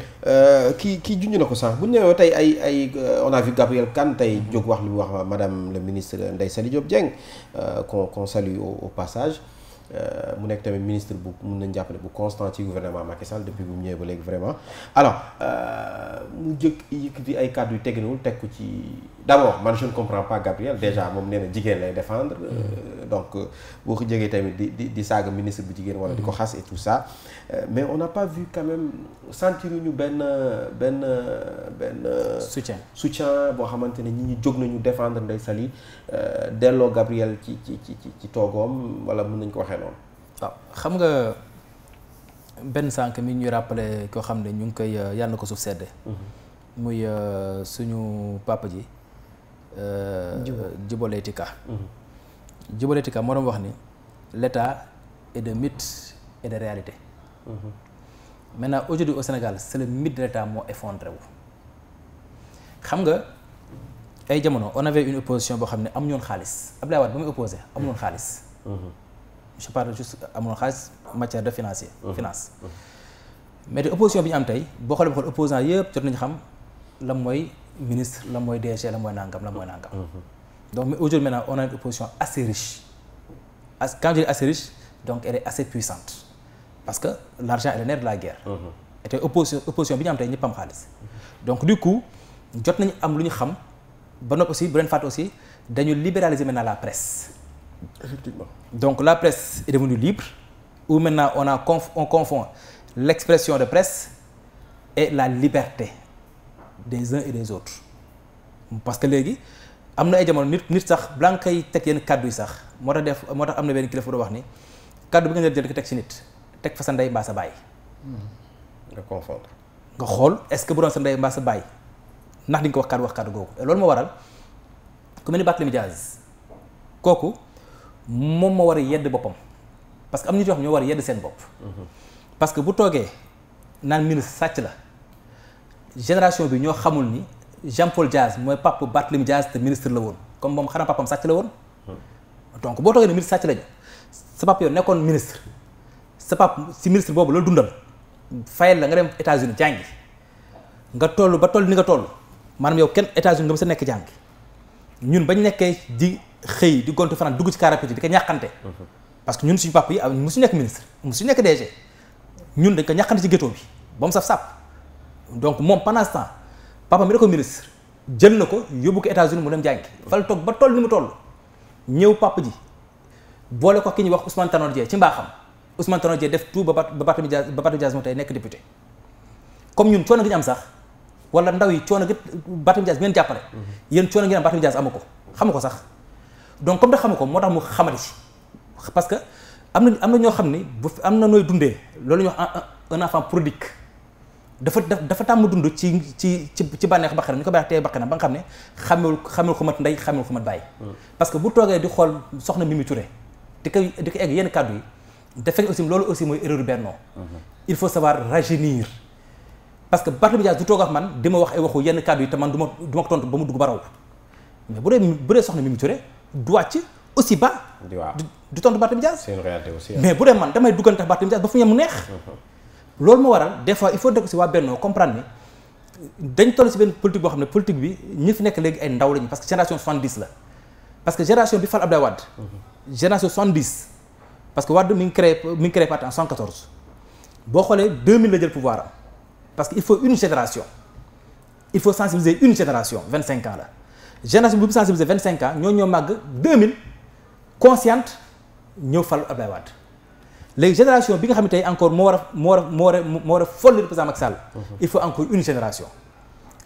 kii junj na ko sànq bu ñu ñëwee tey ay on a vu Gabriel Kane tey jóg wax li mu wax madame le ministre Ndeye Saly Diop Dieng qu'on salue au passage. mu nekk tamit ministre bu mun nañ jàppale bu constant ci gouvernement Macky Sall depuis bu mu ñëwee ba léegi vraiment alors mu yëkkati ay kàddu yu teginawul teg ko ci d'abord man je ne comprends pas Gabriel déjà moom nee na jigéen lay défendre donc boo ko jegee tamit di saaga ministre bu jigéen wala di ko xas et tout ça mais on n'a pas vu quand même sentir ñu benn soutien boo xamante ne ñi jóg nañu défendre Ndeye Saly delloo Gabriel ci toogoom wala mën nañ ko waxee noonu. waaw xam nga benn sànq mi ñuy rappelé koo xam ne ñu ngi koy yàlla na ko suuf sedde muy suñu papa ji Djibo Leyti Ka. Djibo Leyti Ka moo doon wax ni l'état est de mythe et de réalité. Maintenant aujourd'hui au Sénégal c'est le mythe de l'état moo effondré wu. xam nga ay jamono on avait une opposition boo xam ne amuñu woon xaalis Abdoulaye Wade ba muy opposé amuñu woon xaalis. je parle juste amuñu woon xaalis matière de finance. mais de opposition bi ñu am tey boo xoolee opposant yëpp jot nañu xam la mooy ministre la mooy DG la mooy nangam. donc mais aujourd'hui maintenant on a une opposition assez riche quand je dis assez riche donc elle est assez puissante parce que l'argent est le nerf de la guerre. et tey opposition bi ñu am tey ñëpp am xaalis. donc du coup jot nañu am lu ñu xam ba noppi aussi bu leen fàtte aussi dañu libéraliser maintenant la presse. Effectivement. Donc la presse est devenue libre où maintenant on confond l'expression de presse et la liberté des uns et des autres parce que léegi am na ay jamono nit sax balaa nga koy teg yenn kàddu yi sax moo tax am na benn kilifa bu wax ni kàddu bi nga jël ko teg ci nit teg fa sa ndey mbaa sa baay. nga confondre. nga xool est-ce que bu doon sa ndey mbaa sa baay ndax di nga ko wax kàddu googu et loolu moo waral ku mel ni Barthélémy Dias kooku. moom moo war a yedd boppam parce que am nit yoo xam ñoo war a yedd seen bopp. parce que bu toogee naan ministre sàcc la génération bi ñoo xamul ni Jean-Paul Dias mooy papa Barthélémy Dias te ministre la woon comme moom xanaa papam sàcc la woon. donc boo toogee ne ministre sàcc lañu sa papa yow nekkoon ministre sa papa si ministre boobu loolu dundal fayal la nga dem États-Unis jàngi nga toll ba toll ni nga toll maanaam yow kenn États-Unis nga mës a nekk jàngi ñun bañ nekkee di. xëy di gontu fanaan dugg ci car rapide di ko ñàkkante parce que ñun suñu papa yi musuñu nekk ministre musuñu nekk DG ñun dañ ko ñàkkante ci ghetto bi ba mu saf sàpp donc moom pendant ce temps papa mi da ko ministre jël na ko yóbbu ko États-Unis mu dem jàngi fal toog ba toll ni mu toll ñëw papa ji boole ko ki ñuy wax Ousmane Tanor Dieng ci mbaaxam Ousmane Tanor Dieng def tout ba Barthélémy Dias moo tey nekk député comme ñun coono gi ñu am sax wala ndaw yi coono gi Barthélémy Dias bi ngeen jàppale yéen coono gi am Barthélémy Dias amu ko sax donc comme da xamu ko moo tax mu xamadi ci parce que am na ñoo xam ni bu am na nooy dundee loolu ñuy wax un enfant prodigue dafa tàmm dund ci bànneex bakkanam ñu ko bàyyi tey bakkanam ba nga xam ne xamul ko mat ndey xamul ko mat bàyyi parce que bu toogee di xool soxna Mimi Touré di ko egg yenn kàddu yi dafa fekk aussi loolu aussi mooy erreur Benno il faut savoir rajeunir parce que Barthélémy Dias du toog ak man di ma wax ay waxu yenn kàddu yi te man du ma ko tontu ba mu dugg ba raw mais bu dee soxna Mimi Touré du wàcc aussi bas du tontu Barthélémy Dias c'est une réalité aussi mais bu dee man damay duggante Barthélémy Dias ba fu ñam mu neex loolu moo waral des fois il faut dëkk si waa Benno comprendre ni dañ toll si benn politique boo xam ne politique bi ñi fi nekk léegi ay ndaw lañu parce que génération 70 la parce que génération bi fal Abdoulaye Wade génération 70 parce que Wade mi ngi créé parti en 114 boo xoolee 2000 la jël pouvoir am parce que il faut une génération il faut sensibiliser une génération 25 ans la génération bu mu sensibiliser 25 ans ñoo màgg 2000 consciente ñëw fal Abdoulaye Wade léegi génération bi nga xam ne tey encore moo war a folli le président Macky Sall il faut encore une génération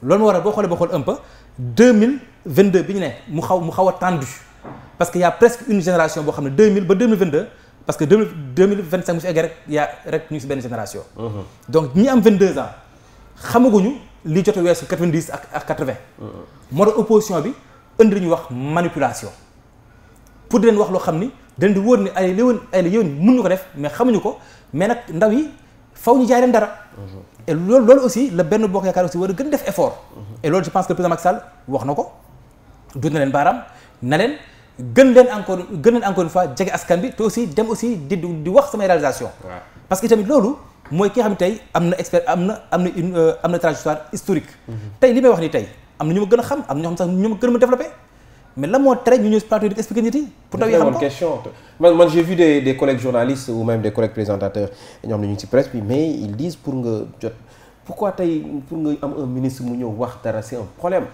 loolu moo waral boo xoolee un peu 2022 bi ñu ne mu xaw a tendu parce que y a presque une génération boo xam ne 2000 ba 2022 parce que 2025 mu si egg rek ñu ngi si benn génération donc ñi am 22 ans xamaguñu li jot a weesu 90 ak 80 moo tax opposition bi indi li ñuy wax manipulation pour di leen wax loo xam ni dañ di wóor ni ay la yéwén mën ñu ko def mais xamuñu ko mais nag ndaw yi faw ñu jaay leen dara et loolu aussi la benn bokk yaakaar aussi war a gën def effort et loolu je pense que le président Macky Sall wax na ko dund na leen baaraam na leen gën leen encore une fois jege askan bi te aussi dem aussi di wax samay réalisation parce que tamit loolu mooy ki nga xam ne tey am na expert am na trajectoire historique tey li may wax ni tey am na ñu ma gën a xam am na ñoo xam sax ñu ma gën a ma développé mais lan moo tere ñu ñëw plateau di ko expliquer nit yi pour taw yi xam ko question man j'ai vu des collègues journalistes ou même des collègues présentateurs ñoo xam ne ñu ngi ci presse bi mais ils disent pour nga jot pourquoi tey pour nga am un ministre mu ñëw wax dara c'est un problème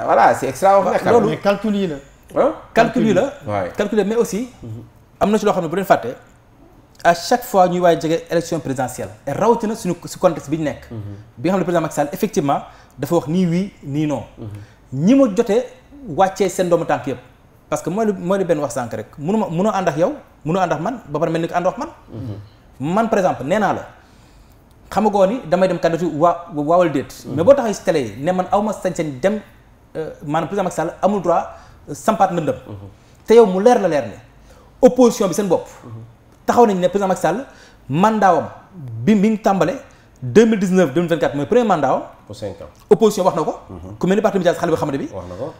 voilà c'est extraordinaire loolu mais calcul yi la calcul yi mais aussi am na ci loo xam ne bu leen fàtte à chaque fois ñuy waay jege élection présidentielle et rawatina suñu si contexte bi ñu nekk bi nga xam ne président Macky Sall effectivement dafa wax nii oui nii non ñi ma jotee wàccee seen doomu tànk yëpp parce que mooy li benn wax sànk rek munoo ànd ak yow munoo ànd ak man ba pare mel ni ko ànd ak man par exemple nee naa la xamagoo ni damay dem candidature waawal déet mais boo taxee si télé yi ne man awma sañ-sañ dem maanaam président Macky Sall amul droit sampaat ndëndëm te yow mu leer ne opposition bi seen bopp taxaw nañ ne président Macky Sall mandaawam bi ngi tàmbale 2019 2024 mooy premier mandat pour 5 ans opposition wax na ko ku mel ni Barthélémy Dias xale bi xamante bi wax na ko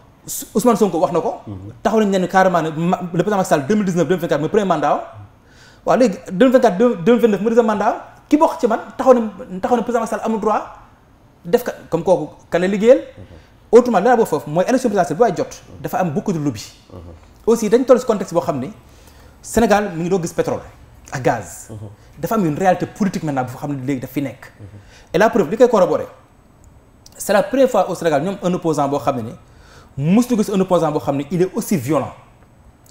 Ousmane Sonko wax na ko taxaw nañ ne carrément ne le président Macky Sall 2019 2024 mooy premier mandat waaw léegi 2024 2029 mu deuxième mandat ki bokk ci man taxaw ne président Macky Sall amul droit def ka comme kooku kan la liggéeyal autrement dara boo foofu mooy élection présidentielle bu waay jot dafa am beaucoup de lobby aussi dañ toll si contexte boo xam ni Sénégal mi ngi doo gis pétrole ak gaz dafa am une réalité politique maintenant bu xam ne léegi daf fi nekk et la preuve li koy corroborer c'est la première fois au Sénégal ñoom un opposant boo xam ne ni musuñu gis un opposant boo xam ne il est aussi violent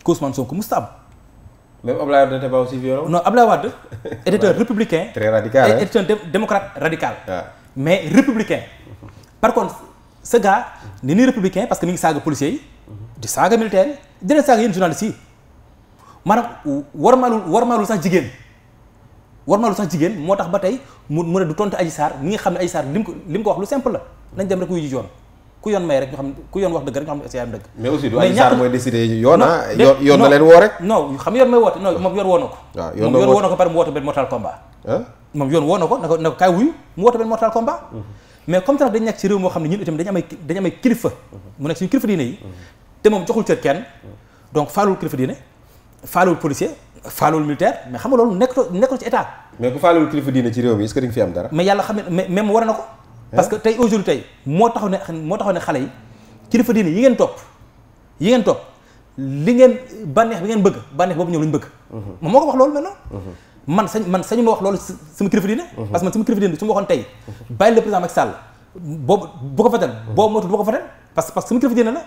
que Ousmane Sonko musta am. même Abdoulaye Wade n'était pas aussi violent. non Abdoulaye Wade était un républicain. très radical était un démocrate radical. mais républicain. par contre ce gars ni nii républicain parce que mi ngi saaga policiers yi. di saaga militaires yi dina saaga yéen journalistes yi maanaam warmaalul sax jigéen. moo tax ba tey mu ne du tontu Adji Sarr mi nga xam ne Adji Sarr lim ko wax lu simple la nañ dem rek wuyu ji yoon ku yoon may rek ñu xam ku yoon wax dëgg rek ñu xam ne yaayam dëgg. mais aussi du Adji Sarr mooy décider yoon yoon na leen woo rek. non xam yoon may woote non moom yoon woo na ko. waaw yoon woo na ko pare mu woote benn mortal combat. moom yoon woo na ko na ko kaay wuyu mu woote benn mortal combat. mais comme ça dañ nekk ci réew moo xam ne ñun itam dañu amay kilifa mu nekk suñu kilifa diine yi te moom joxul cër kenn donc faalul kilifa diine faalul policier faalul militaire mais xam nga loolu nekkul ci état. mais ku faalul kilifa diine ci réew mi est-ce que di nga fi am dara. mais yàlla xam ne même war na ko. parce que tey aujourd'hui tey moo taxaw ne xale yi kilifa diine yi ngeen topp li ngeen bànneex bi ngeen bëgg bànneex boobu ñoom lañu bëgg. moom moo ko wax loolu maintenant. man sañu ma wax loolu sama kilifa diine. parce que man sama kilifa diine su ma waxoon tey bàyyi le président Macky Sall boobu bu ko fatal boobu moytu bu ko fatal parce que sama kilifa diine la.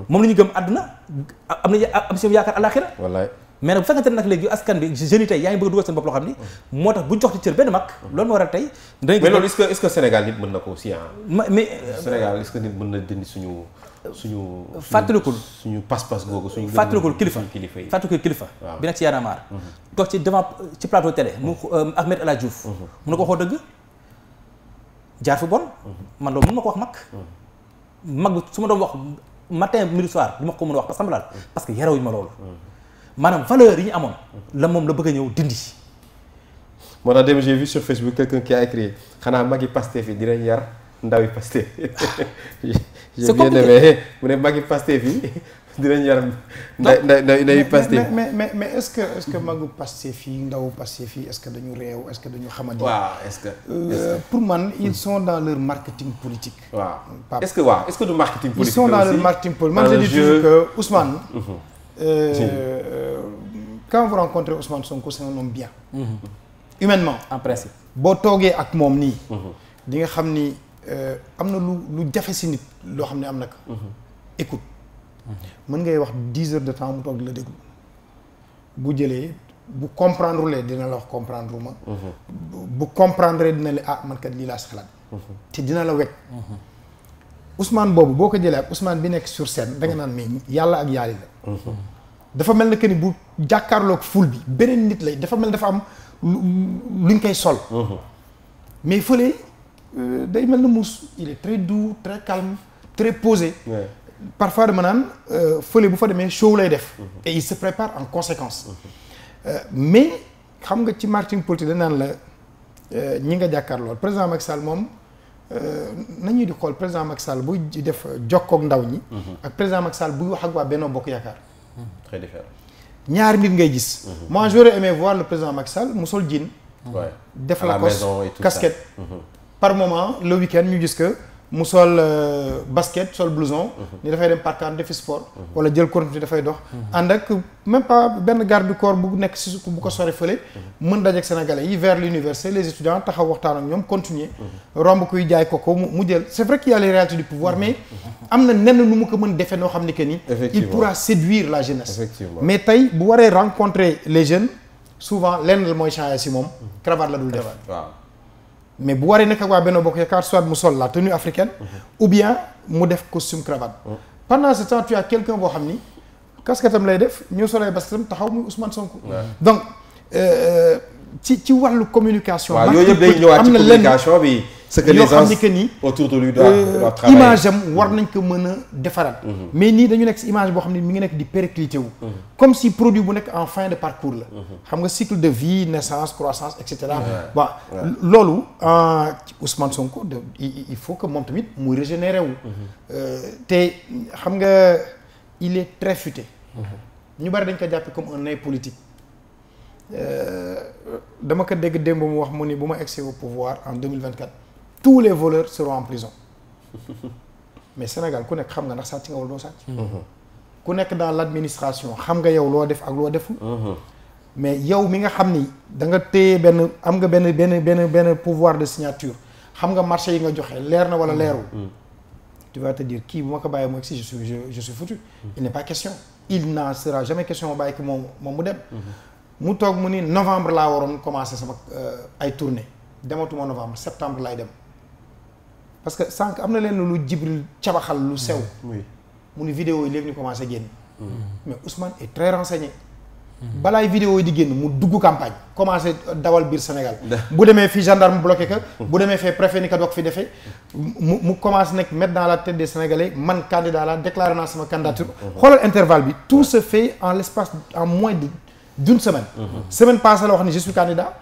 moom la ñu gëm àdduna am na am si yaakaar àllaaxira. wallaay mais nag bu fekkante ne nag léegi askan bi jeunes yi tey yaa ngi bëgg a dugal seen bopp loo xam ni moo tax bu ñu jox ci cër benn mag loolu moo waral tey mais loolu est-ce que Sénégal nit mën na ko aussi mais Sénégal est-ce que nit mën na dindi suñu fàttalikul suñu pas-pas googu suñu fàttalikul kilifa yi fàttalikul kilifa bi nag ci Y'en a marre toog ci devant ci plateau télé mu Ahmed El Hadj Diouf mun na ko waxoo dëgg jaar fi bon man loolu mën ma ko wax mag bi su ma doon wax matin midi soir du ma ko mën a wax parce que yarawuñu ma loolu maanaam valeur yi ñu amoon la moom la bëgg a ñëw dindi. moo tax dem j'ai vu sur Facebook quelqu'un qui a écrit xanaa magi Pastef yi dinañ yar ndawi Pastef j'ai bien aimé mu ne magi Pastef yi dinañ yar ndawi Pastef mais est-ce que magu Pastef yi ndawu Pastef yi est-ce que dañu réew est-ce que dañu xamadi. waaw est-ce que pour man ils sont dans leur marketing politique. waaw est-ce que du marketing politique. ils sont dans leur marketing politique man je dis toujours que Ousmane. Quand vous rencontrez Ousmane Sonko c'est un homme bien. Humainement. En principe. boo toogee ak moom nii. di nga xam ni am na lu jafe si nit loo xam ne am na ko. écoute. mën ngay wax 10 heures de temps mu toog di la déglu. bu jëlee bu comprendre lee dina la wax comprendre ma. bu comprendre dina la man kat lii laa si xalaat. te dina la wekk. Ousmane boobu boo ko jëlee ak Ousmane bi nekk sur scène da nga naan mais yàlla ak yàlla la. dafa mel ne que ni bu jàkkaarloog ful bi beneen nit lay dafa mel dafa am luñ koy sol. mais fële day mel ne muus il est très doux très calme très posé. parfois dama naan fële bu fa demee show lay def. et il se prépare en conséquence. mais xam nga ci marketing politique dañ naan la ñi nga jàkkaarlool président Macky Sall moom. nañuy di xool président Macky Sall buy def jokkoog ndaw ñi. ak président Macky Sall buy wax ak waa Benno Bokk Yaakaar. très différent. ñaari nit ngay gis. moi j'aurais aimé voir le président Macky Sall mu sol jean. def la casquette. par moment le week-end ñu gis que mu sol basket sol blouson. ni dafay dem parc defi sport. wala jël continuité dafay dox. ànd ak même pas benn garde du corps bu nekk si bu ko sore fële. mën dajeek sénégalais yi vers l'université les étudiants taxaw waxtaan ak ñoom continuer. romb kuy jaay koko mu jël c'est vrai qu'il y a les réalités du pouvoir mais am na nenn nu mu ko mën defee noo xam ne que ni. il pourra séduire la jeunesse. mais tey bu waree rencontrer les jeunes souvent lenn la mooy changer si moom. cravate la dul def. mais bu waree nekk ak waa Benno Bokk Yaakaar soit mu sol la tenue africaine. ou bien mu def costume cravate. pendant ce temps tu as quelqu'un boo xam ni casquette am lay def ñu solee basketam taxaw muy Ousmane Sonko. donc ci wàllu communication. waaw yooyu yëpp day ñëwaat ci communication bi. ce que les gens autour de lui doivent travailler. image am war nañ ko mën a defaraat. mais nii dañu nekk si image boo xam ne mi ngi nekk di périclité wu. comme si produit bu nekk en fin de parcours la. xam nga cycle de vie naissance croissance et cetera. waaw loolu Ousmane Sonko il faut que moom tamit muy régénérer wu. te xam nga il est très futé. ñu bari dañ ko jàppe comme un nain politique. dama ko dégg démb mu wax mu ni bu ma egsee au pouvoir en 2024 tous les voleurs seront en prison mais Sénégal ku nekk xam nga ndax sàcc nga wala doo sàcc. ku nekk dans l'administration xam nga yow loo def ak loo deful. mais yow mi nga xam ni da nga téye am nga benn pouvoir de signature xam nga marché yi nga joxe leer na wala leerul. tu vas te dire kii bu ma ko bàyyi mu egsi je suis foutu. il n'est pas question il n'en sera jamais question ma bàyyi ko moom mu dem. mu toog mu ni novembre laa waroon commencer sama ay tournée dematuma novembre septembre laay dem parce que sànq am na leen lu Jibril cabaxal lu sew. mu ni vidéo yi léegi ñu commencé génn. mais Ousmane est très renseigné. balaay vidéo yi di génn mu dugg campagne commencé dawal biir Sénégal. bu demee fii gendarme bloqué ka bu demee fee préfet ni ka doog fi defee. mu commencé nag mettre dans la tête des Sénégalais man candidat la déclaré naa sama candidature. xoolal intervalle bi tout se fait en l'espace en moins d'une semaine. Semaine passée la wax ni je suis candidat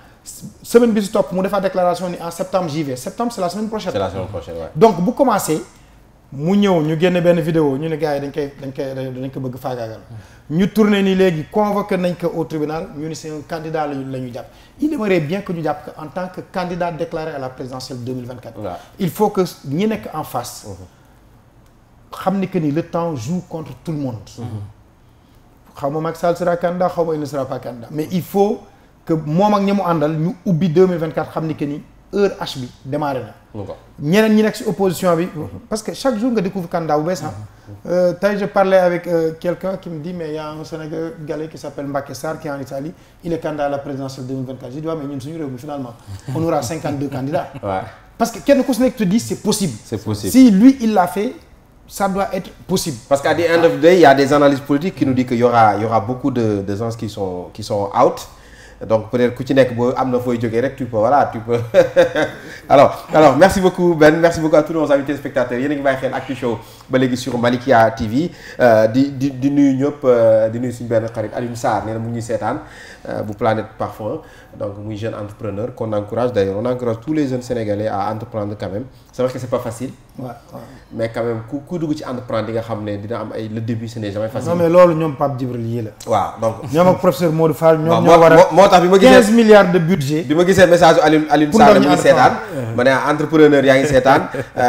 semaine bi si topp mu defaat déclaration ni en septembre j'y vais septembre c'est la semaine prochaine. c'est la semaine prochaine ouais. donc bu commencé mu ñëw ñu génne benn vidéo ñu ne gars yi dañ ko bëgg faagaagal. ñu tourné ni léegi convoqué nañ ko au tribunal ñu ni c'est un candidat la ñu jàpp. il aimerait bien que ñu jàpp ko en tant que candidat déclaré à la présidentielle 2024. Ouais. il faut que ñi nekk en face. xam ni que ni le temps joue contre tout le monde. xaw ma Macky Sall sera candidat xaw ma il ne sera pas candidat mais il faut que moom ak ñi mu àndal ñu ubbi 2024 xam ni que ni heure H bi démarré na. ñeneen ñi nekk ci opposition bi. parce que chaque jour nga découvre candidat bu bees tey je parlais avec quelqu'un qui me dit mais il y a un Sénégalais qui s'appelle Mbacké Sarr qui est en Italie il est candidat à la présidentielle 2024 je dis waaw mais ñun suñu réew mi finalement on aura 52 candidats. parce que kenn ku si nekk te dit c'est possible. Si lui il l'a fait. Ça doit être possible. Parce qu'à the end of the day, il y a des analyses politiques qui nous disent qu'il y aura beaucoup de gens qui sont out. Donc peut-être que tu n'es pas amené à jouer tu peux voilà tu peux. alors merci beaucoup Ben, merci beaucoup à tous nos invités spectateurs. Yéen a ngi bàyyi xel Actu Show ba léegi sur Malikia TV di nuyu ñëpp di nuyu suñu benn xarit Alioune Sarr nee na mu ngi seetaan bu Planète Parfum donc muy jeune entrepreneur qu'on encourage d'ailleurs on encourage tous les jeunes Sénégalais à entreprendre quand même c'est vrai que c'est pas facile. mais quand même ku dugg ci entreprendre di nga xam ne dina am ay le début ce n'est jamais facile. non mais loolu ñoom Pape Djibril yi la. waaw donc ñoom ak professeur Modou Fall ñoom ñoo war a moo tax bi ma gisee 15 milliards de budget. bi ma gisee message Alioune Sarr mu ngi seetaan ma ne entrepreneur yaa ngi seetaan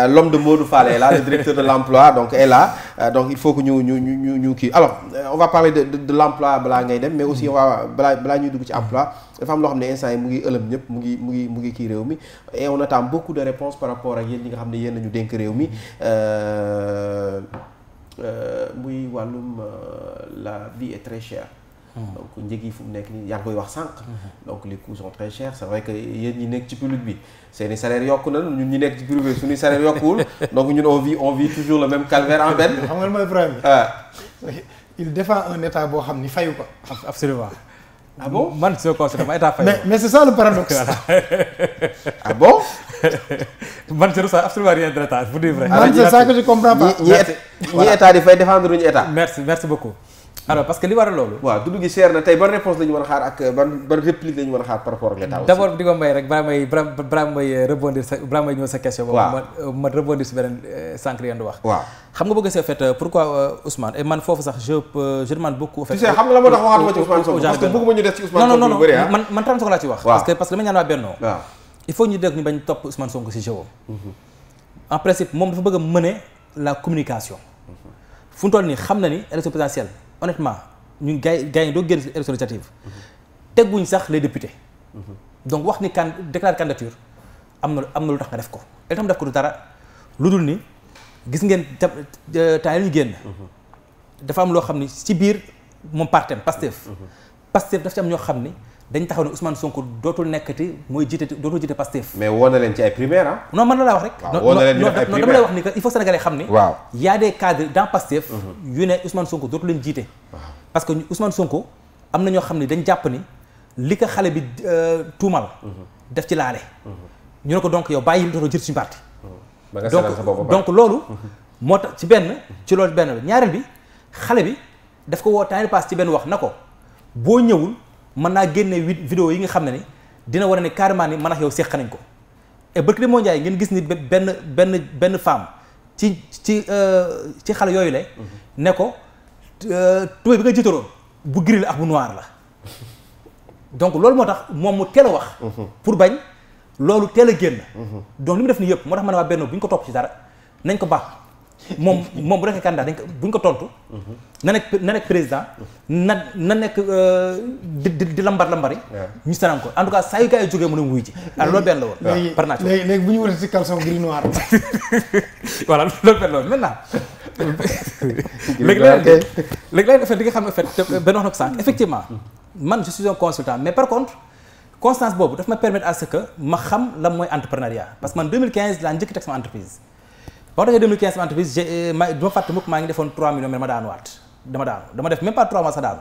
l'homme de Modou Fall est là le directeur de l'emploi donc est là donc il faut que ñu kii alors on va parler de l'emploi balaa ngay dem mais aussi on va balaa ñuy dugg ci emploi dafa am loo xam ne instant yi mu ngi ëlëm ñëpp mu ngi kii réew mi et on attend beaucoup de réponses par rapport ak yéen ñi nga xam ne yéen nañu dénk réew mi muy wàllum la vie est très chère. donc njëg yi fu mu nekk nii yaa ngi koy wax sànq. donc les coûts sont très chers c'est vrai que yéen ñi nekk ci public bi seeni salaire yokku na ñun ñi nekk ci privé suñuy salaire yokkuwul donc ñun on vit toujours le même calvaire en benn. xam nga mooy problème bi. il défend un état boo xam ni fayu ko. absolument. ah bon man soo constaté ma état fayu. mais c'est ça le paradoxe. ah bon. man je reçois absolument rien de l'état pour dire vrai. man c'est ça que je comprends pas. ñi état di fay défendre ñu état. merci beaucoup. alors parce que li war a loolu. waaw dund gi cher na tey ban réponse la ñu mën a xaar ak ban réplique la ñu mën a xaar par rapport ak l'état aussi. d'abord di ko may rek balaa may rebondir balaa may ñëw sa question. waaw ma rebondir si beneen sànq li ngeen di wax. waaw xam nga bëgg see fait pourquoi Ousmane et man foofu sax je demande beaucoup. tu sais xam nga la moo tax waxaatuma ci Ousmane Sonko parce que bëgguma ñu def ci Ousmane Sonko lu bëri ah man 30 secondes laa ci wax. parce que dama ñaan waa Benno. waaw il faut ñu dégg ñu bañ topp Ousmane Sonko si jeu en principe moom dafa bëgg a mener la communication. fu mu toll nii xam na ni élection présidentielle honnêtement ñun gars yi doo génn si élection législative tegguñ sax les députés. donc wax ni déclarer candidature am na lu tax nga def ko li tax def ko du dara lu dul ni gis ngeen temps yi ñu génn. dafa am loo xam ni ci biir moom partem Pastef. Pastef daf ci am ñoo xam ni dañ taxaw ne Ousmane Sonko dootul nekkati dootul jiite Pastef. mais woo na leen ci ay primaires ah. non man la laa wax rek. waaw woo na leen ñu def ay primaires dama lay wax ni que il faut Sénégalais xam ni. waaw y a des cadres dans Pastef. yu ne Ousmane Sonko dootul leen jiite. parce que Ousmane Sonko am na ñoo xam ne dañ jàpp ni li ko xale bi tuumal. def ci laale. ñu ne ko donc yow bàyyi dootoo jiite suñu parti. donc loolu. moo tax ci loolu benn ñaareel bi xale bi daf ko woo temps passe ci benn wax na ko boo ñëwul. mën naa génne vidéo yi nga xam ne ni dina war a ne carrément ni man ak yow seq nañ ko et barke de moo Ndiaye ngeen gis ni benn femme ci xale yooyu la ne ko tubéy bi nga jiitaloon bu gris la ak bu noir la donc loolu moo tax moom mu teel a wax pour bañ loolu teel a génn donc li mu def ni yëpp moo tax ma ne waa benn bu ñu ko topp ci dara nañ ko baax moom bu nekkee candidat bu ñu ko tontu na nekk président na nekk di lambari ñu sanaan ko en tout cas saa yu gars yi jógee mu ne wuy ji alors loolu benn la woon par nature léegi bu ñu wëree ci caleçon gris noir voilà loolu benn la woon maintenant léegi en fait li nga xam ne en fait benn wax na ko sànq effectivement man je suis un consultant mais par contre constance boobu daf ma permettre à ce que ma xam lan mooy entrepreneuriat parce que man 2015 laa njëkk teg sama entreprise boo defee 2015 sama entreprise duma fàtte mukk maa ngi defoon 3 millions mais ma daanu waat dama def même pas 3 mois sa daanu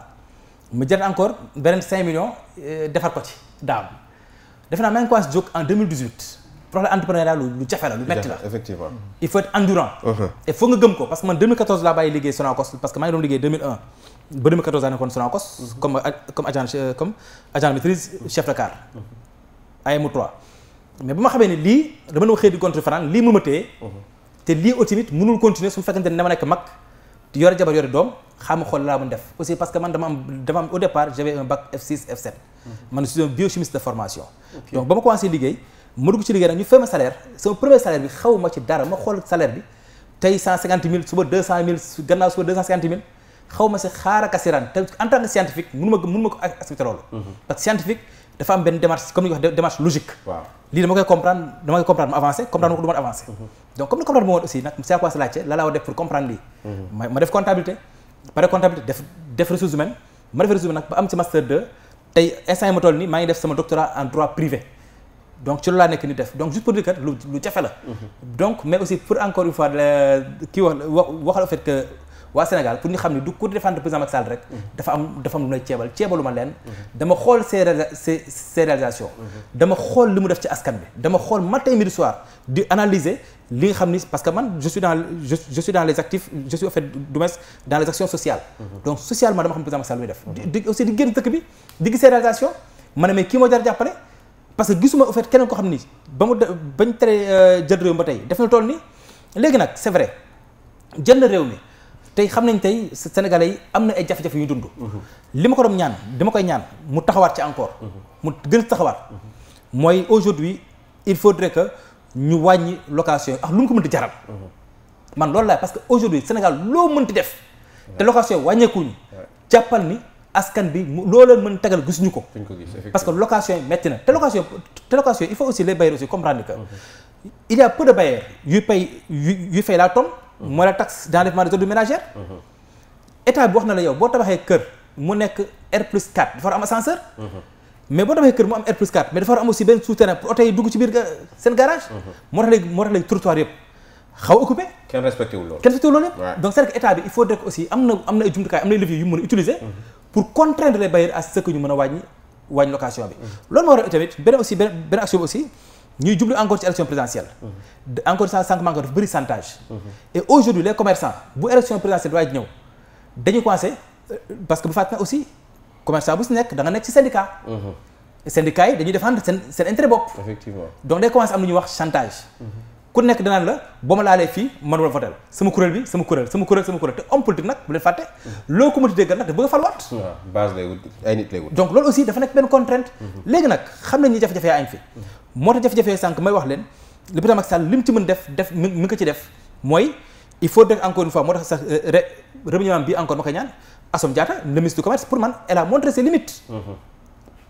ma jël encore beneen 5 millions defar ko ci daanu defe naa maa ngi commencé jóg en 2018 problème entrepreneuriat lu jafe la lu metti la effectivement il faut être endurant et faut nga gëm ko parce que man 2014 laa bàyyi liggéey Sonacos parce que maa ngi doon liggéey 2001 ba 2014 laa nekkoon Sonacos comme agent de maîtrise chef de car AM3 mais bu ma xamee ni lii dama doon xëy di contre franc lii mënu ma téye te lii aussi tamit mënul continuer su fekkente ne dama nekk mag yore jabar yore doom xam nga xool laa mën def aussi parce que man dama am au départ j'avais un bac F6 F7 man je suis un biochimiste de formation donc ba ma commencé liggéey ma dugg ci liggéey nag ñu fay ma salaire sama premier salaire bi xaw ma ci dara ma xool salaire bi tey 150 000 suba 200 000 gannaaw suba 250 000 xaw ma si xaar ak asiraan te en tant que scientifique mënu ma ko accepter loolu parce que scientifique dafa am benn démarche comme ni ñu wax démarche logique. waaw lii dama koy comprendre ma avancé comprendre ma ko du ma avancé. donc comme ni comprendre ma woon aussi nag c'est à quoi se laajte la laa war def pour comprendre lii. ma def comptabilité pare comptabilité def ressources humaines ma def ressources humaines nag ba am ci master 2 tey instant yi ma toll nii maa ngi def sama doctorat en droit privé. donc ci loolu laa nekk ni def donc juste pour dire que lu jafe la. donc mais aussi pour encore une fois kii waxal au fait que waa Sénégal pour ñu xam ne du ku défendre président Macky Sall rek. dafa am lu may ceebalu ma leen. dama xool ses réalisations. dama xool li mu def ci askan bi. dama xool matin midi soir di analyser li nga xam ni parce que man je suis dans les actifs je suis au fait du moins dans les actions sociales. donc socialement dama xam président Macky Sall muy def. di aussi di génn dëkk bi di gis ses réalisations ma ne mais kii moo jar jàppale. parce que gisuma au fait keneen ko xam ni bañ tere jël réew mi ba tey def na toll nii léegi nag c'est vrai jël na réew mi tey xam nañ tey Sénégalais yi am na ay jafe-jafe yu ñu dund. li ma ko doon ñaan dama koy ñaan mu taxawaat ci encore. mu gën a taxawaat. mooy aujourd'hui il faudrait que ñu wàññi location yi ak lu mu ko mënti jaral. man loolu laay parce que aujourd'hui Sénégal loo mënti def. te location wàññeekuñu. jàppal ni. askan bi loo leen mën tegal gisuñu ko. parce que location yi métti na te location il faut aussi les bailleurs aussi comprendre que il y a peu de bailleurs yuy fay la tonne. mooy la taxe d'enlèvement des ordures ménagères. état bi wax na la yow boo tabaxee kër mu nekk R+4 dafa war am ascenseur. mais boo tabaxee kër mu am R+4 mais dafa war am aussi benn souterrain pour oto yi dugg ci biir seen garage. moo tax léegi trottoir yëpp xaw a occupé. kenn respecté wul loolu yëpp. donc c'est-à-dire que état bi il faut que aussi am na ay jumtukaay am na ay leviers yu mën a utiliser. pour contraindre les bailleurs à ce que ñu mën a wàññi location bi. loolu moo waral tamit benn action bi aussi ñuy jublu encore ci élection présidentielle. encore ça sànq maa ngi ko def bëri chantage. et aujourd'hui les commerçants bu élection présidentielle waaye ñëw dañuy commencé parce que bu fàttali aussi commerçant bu si nekk da nga nekk ci syndicat. syndicat yi dañuy défendre seen intérêt bopp. effectivement donc day commencé am lu ñuy wax chantage. ku nekk danaan la boo ma laalee fii man wala votel sama kuréel te homme politique nag bu leen fàtte loo ko mënti déggal nag da bëgg a falwaat. waaw base lay wut ay nit lay wut. donc loolu aussi dafa nekk benn contrainte. léegi nag xam nañ ni jafe-jafe yaa añ fi. moo tax jafe-jafe sànq may wax leen le président Macky Sall li mu ci mën def mi ngi ko ci def mooy il faut que encore une fois moo tax sax remaniement bi encore ma koy ñaan Assome Diatta le ministre du commerce pour man elle a montré ses limites.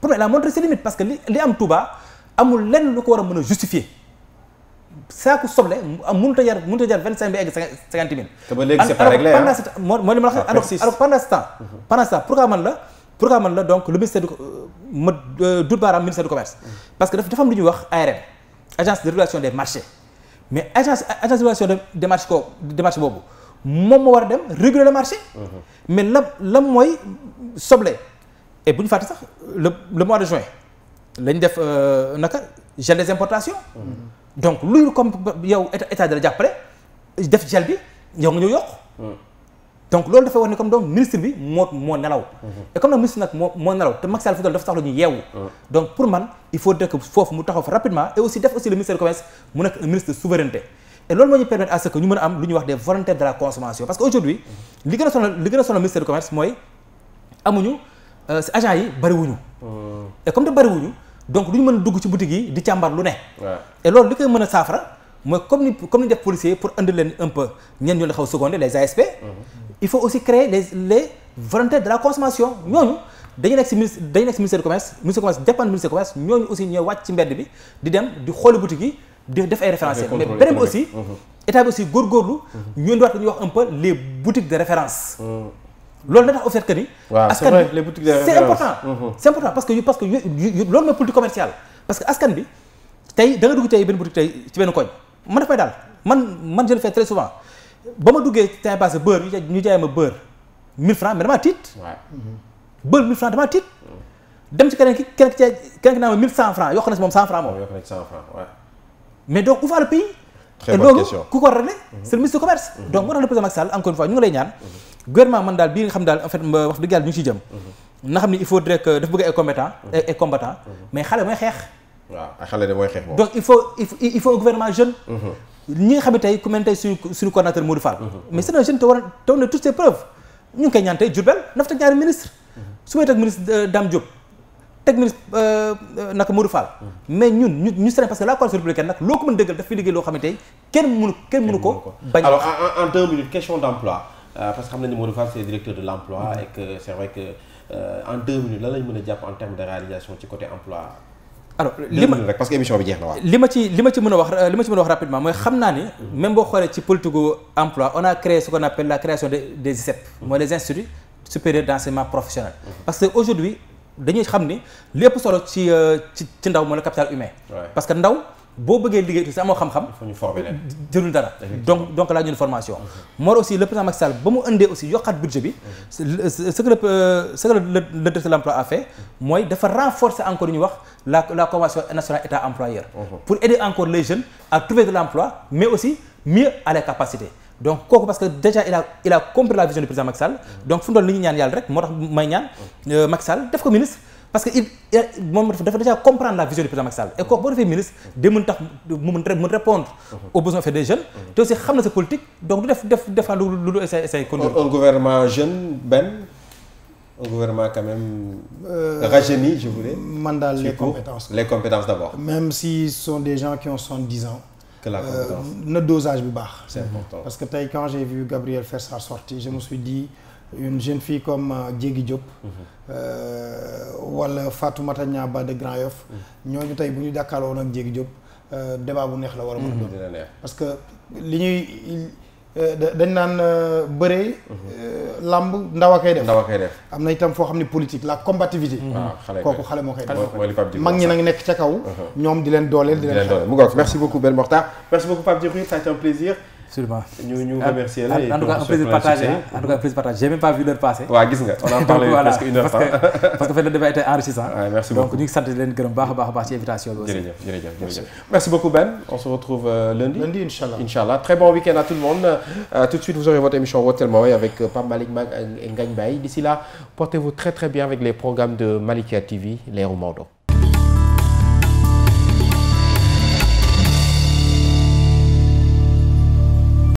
pour man elle a montré ses limites parce que li am Touba amul lenn lu ko war a mën a justifier. saaku soble mënut a jar 25 bi egg 50 000. te ba léegi c'est pas réglé mooy li ma la wax alors pendant ce temps pourquoi man la donc le ministère du Doudou Baram ministère du commerce. parce que dafa am lu ñuy wax ARM agence de régulation des marchés mais agence de régulation des marchés boobu moom moo war a dem réguler le marché. mais la mooy soble et bu ñu fàtte sax le mois de juin lañ def naka gel des importations. donc luy comme yow état da la jàppale def gel bi yow nga ñëw yokk. donc loolu dafay wax ni comme donc ministre bi moo nelaw. et comme nag ministre nag moo nelaw te Macky Sall fu doon dafa tax la ñuy yeewu. donc pour man il faut que foofu mu taxaw fa rapidement et aussi def aussi le ministère du commerce mu nekk un ministre de souveraineté. et loolu moo ñu permettre à ce que ñu mën a am lu ñuy wax des volontaires de la consommation parce que aujourd'hui li gën a sonal ministère du commerce mooy amuñu agents yi bariwuñu. et comme te bariwuñu. donc du ñu mën a dugg ci boutique yi di càmbar lu ne. et loolu li koy mën a saafara mooy comme ni def policier pour andi leen un peu ñenn ñu la xaw secondé les ASP. il faut aussi créer les volontaires de la consommation ñooñu dañu nekk ci ministère du commerce dépend ministère du commerce ñooñu aussi ñooy wàcc ci mbedd bi di dem di xooli boutique yi di def ay référentiels mais beneen bi aussi état bi aussi góorgóorlu ñu indiwaat lu ñuy wax un peu les boutiques de référence. loolu na tax au fait que ni. askan bi les boutiques de référence c'est important parce que loolu mooy politique commerciale parce que askan bi tey da nga dugg tey benn boutique tey ci benn koñ man daf may daal man je le fais très souvent ba ma duggee temps passé beurre ñu jaay ma beurre 1000 francs mais damaa tiit. beurre 1000 francs damaa tiit. dem ci keneen ki naa ma 1100 francs yokk na si moom 100 francs moom. mais donc où va le pays. très bonne question ku ko réglé c'est le ministre du commerce. donc moo tax le président Macky Sall encore une fois ñu ngi lay ñaan. gouvernement man daal bii nga xam daal en fait wax dëgg yàlla ñu ngi ciy jëm. na xam ni il faudrait que dafa bëgg ay compétent ay combattant mais xale mooy xeex. waaw ay xale de mooy xeex moom. donc il faut un gouvernement jeune. ñi nga xam ne tey ku mel ne tey suñu coordonnateur Modou Fall. mais c'est un jeune te war a toutes ses preuves ñu ngi koy ñaan tey Diourbel na fa teg ñaari ministre su may teg ministre Dame Diop teg ministre naka Modou Fall. mais ñu seen parce que la coalition républicaine nag loo ko mën dëggal daf fi liggéey loo xam ne tey kenn mënu ko bañ. alors en 2 minutes question d'emploi parce que xam nañu Modou Fall c'est directeur de l'emploi et que c'est vrai que en 2 minutes lan lañ mën a jàpp en termes de réalisation ci côté emploi. alors li ma rek parce que émission bi jeex na waaw. li ma ci mën a wax rapidement mooy xam naa ni même boo xoolee ci politique emploi on a créé ce qu'on appelle la création des ICEP mooy les instituts supérieurs d'enseignement professionnel parce que aujourd'hui dañuy xam ni lépp solo ci ndaw mooy le capital humain parce que ndaw boo bëggee liggéey aussi amoo xam-xam jëlul dara donc laa ñun formation moo aussi le président Macky Sall ba mu indee aussi yokkaat budget bi ce que le directeur de l'emploi a fait mooy dafa renforcer encore ñuy wax la convention nationale état employeur pour aider encore les jeunes à trouver de l'emploi mais aussi mieux à les capacités donc kooku parce que déjà il a compris la vision du président Macky Sall donc fu mu doon li ñu ñaan yàlla rek moo tax may ñaan Macky Sall def ko ministre parce que moom dafa déjà comprendre la vision du président Macky Sall et kooku boo defee ministre day mën tax mu répondre aux besoins faits des jeunes te aussi xam na sa politique donc du def lu essay conduire un gouvernement jeune un gouvernement quand même rajeuni je voulais man daal les compétences d'abord même si ce sont des gens qui ont 70 ans que la compétence na dosage bi baax c'est important parce que tey quand j'ai vu Gabriel faire sa sortie je me suis dit une jeune fille comme Diégui Diop wala Fatoumata Niaba de Grand Yoff ñooñu tey bu ñu jàkkaarloo woon ak Diégui Diop débat bu neex la war a mën a doon parce que li ñuy dañ naan bëree lamb ndaw a koy def am na itam foo xam ne politique la combativité kooku xale moo koy def mag ñi nag nekk ca kaw ñoom di leen dooleel di leen xale mu ngoog merci beaucoup Ben Mokhtar merci beaucoup Pape Djibril ça a été un plaisir absolument ñu remercier la en tout cas un plaisir partagé en tout cas un plaisir partagé j'ai même pas vu l'heure passer waaw gis nga on en parlait presque une heure parce que le débat était enrichissant merci beaucoup donc ñu ngi sant leen gërëm baax a baax ci invitation bi aussi jërëjëf merci beaucoup Ben on se retrouve lundi inchallah très bon week-end à tout le monde tout de suite vous aurez votre émission Wotel Ma Way avec Pape Malick Mag et Ngagne Baye d'ici là portez-vous très très bien avec les programmes de Malikia TV Leeru Maodo.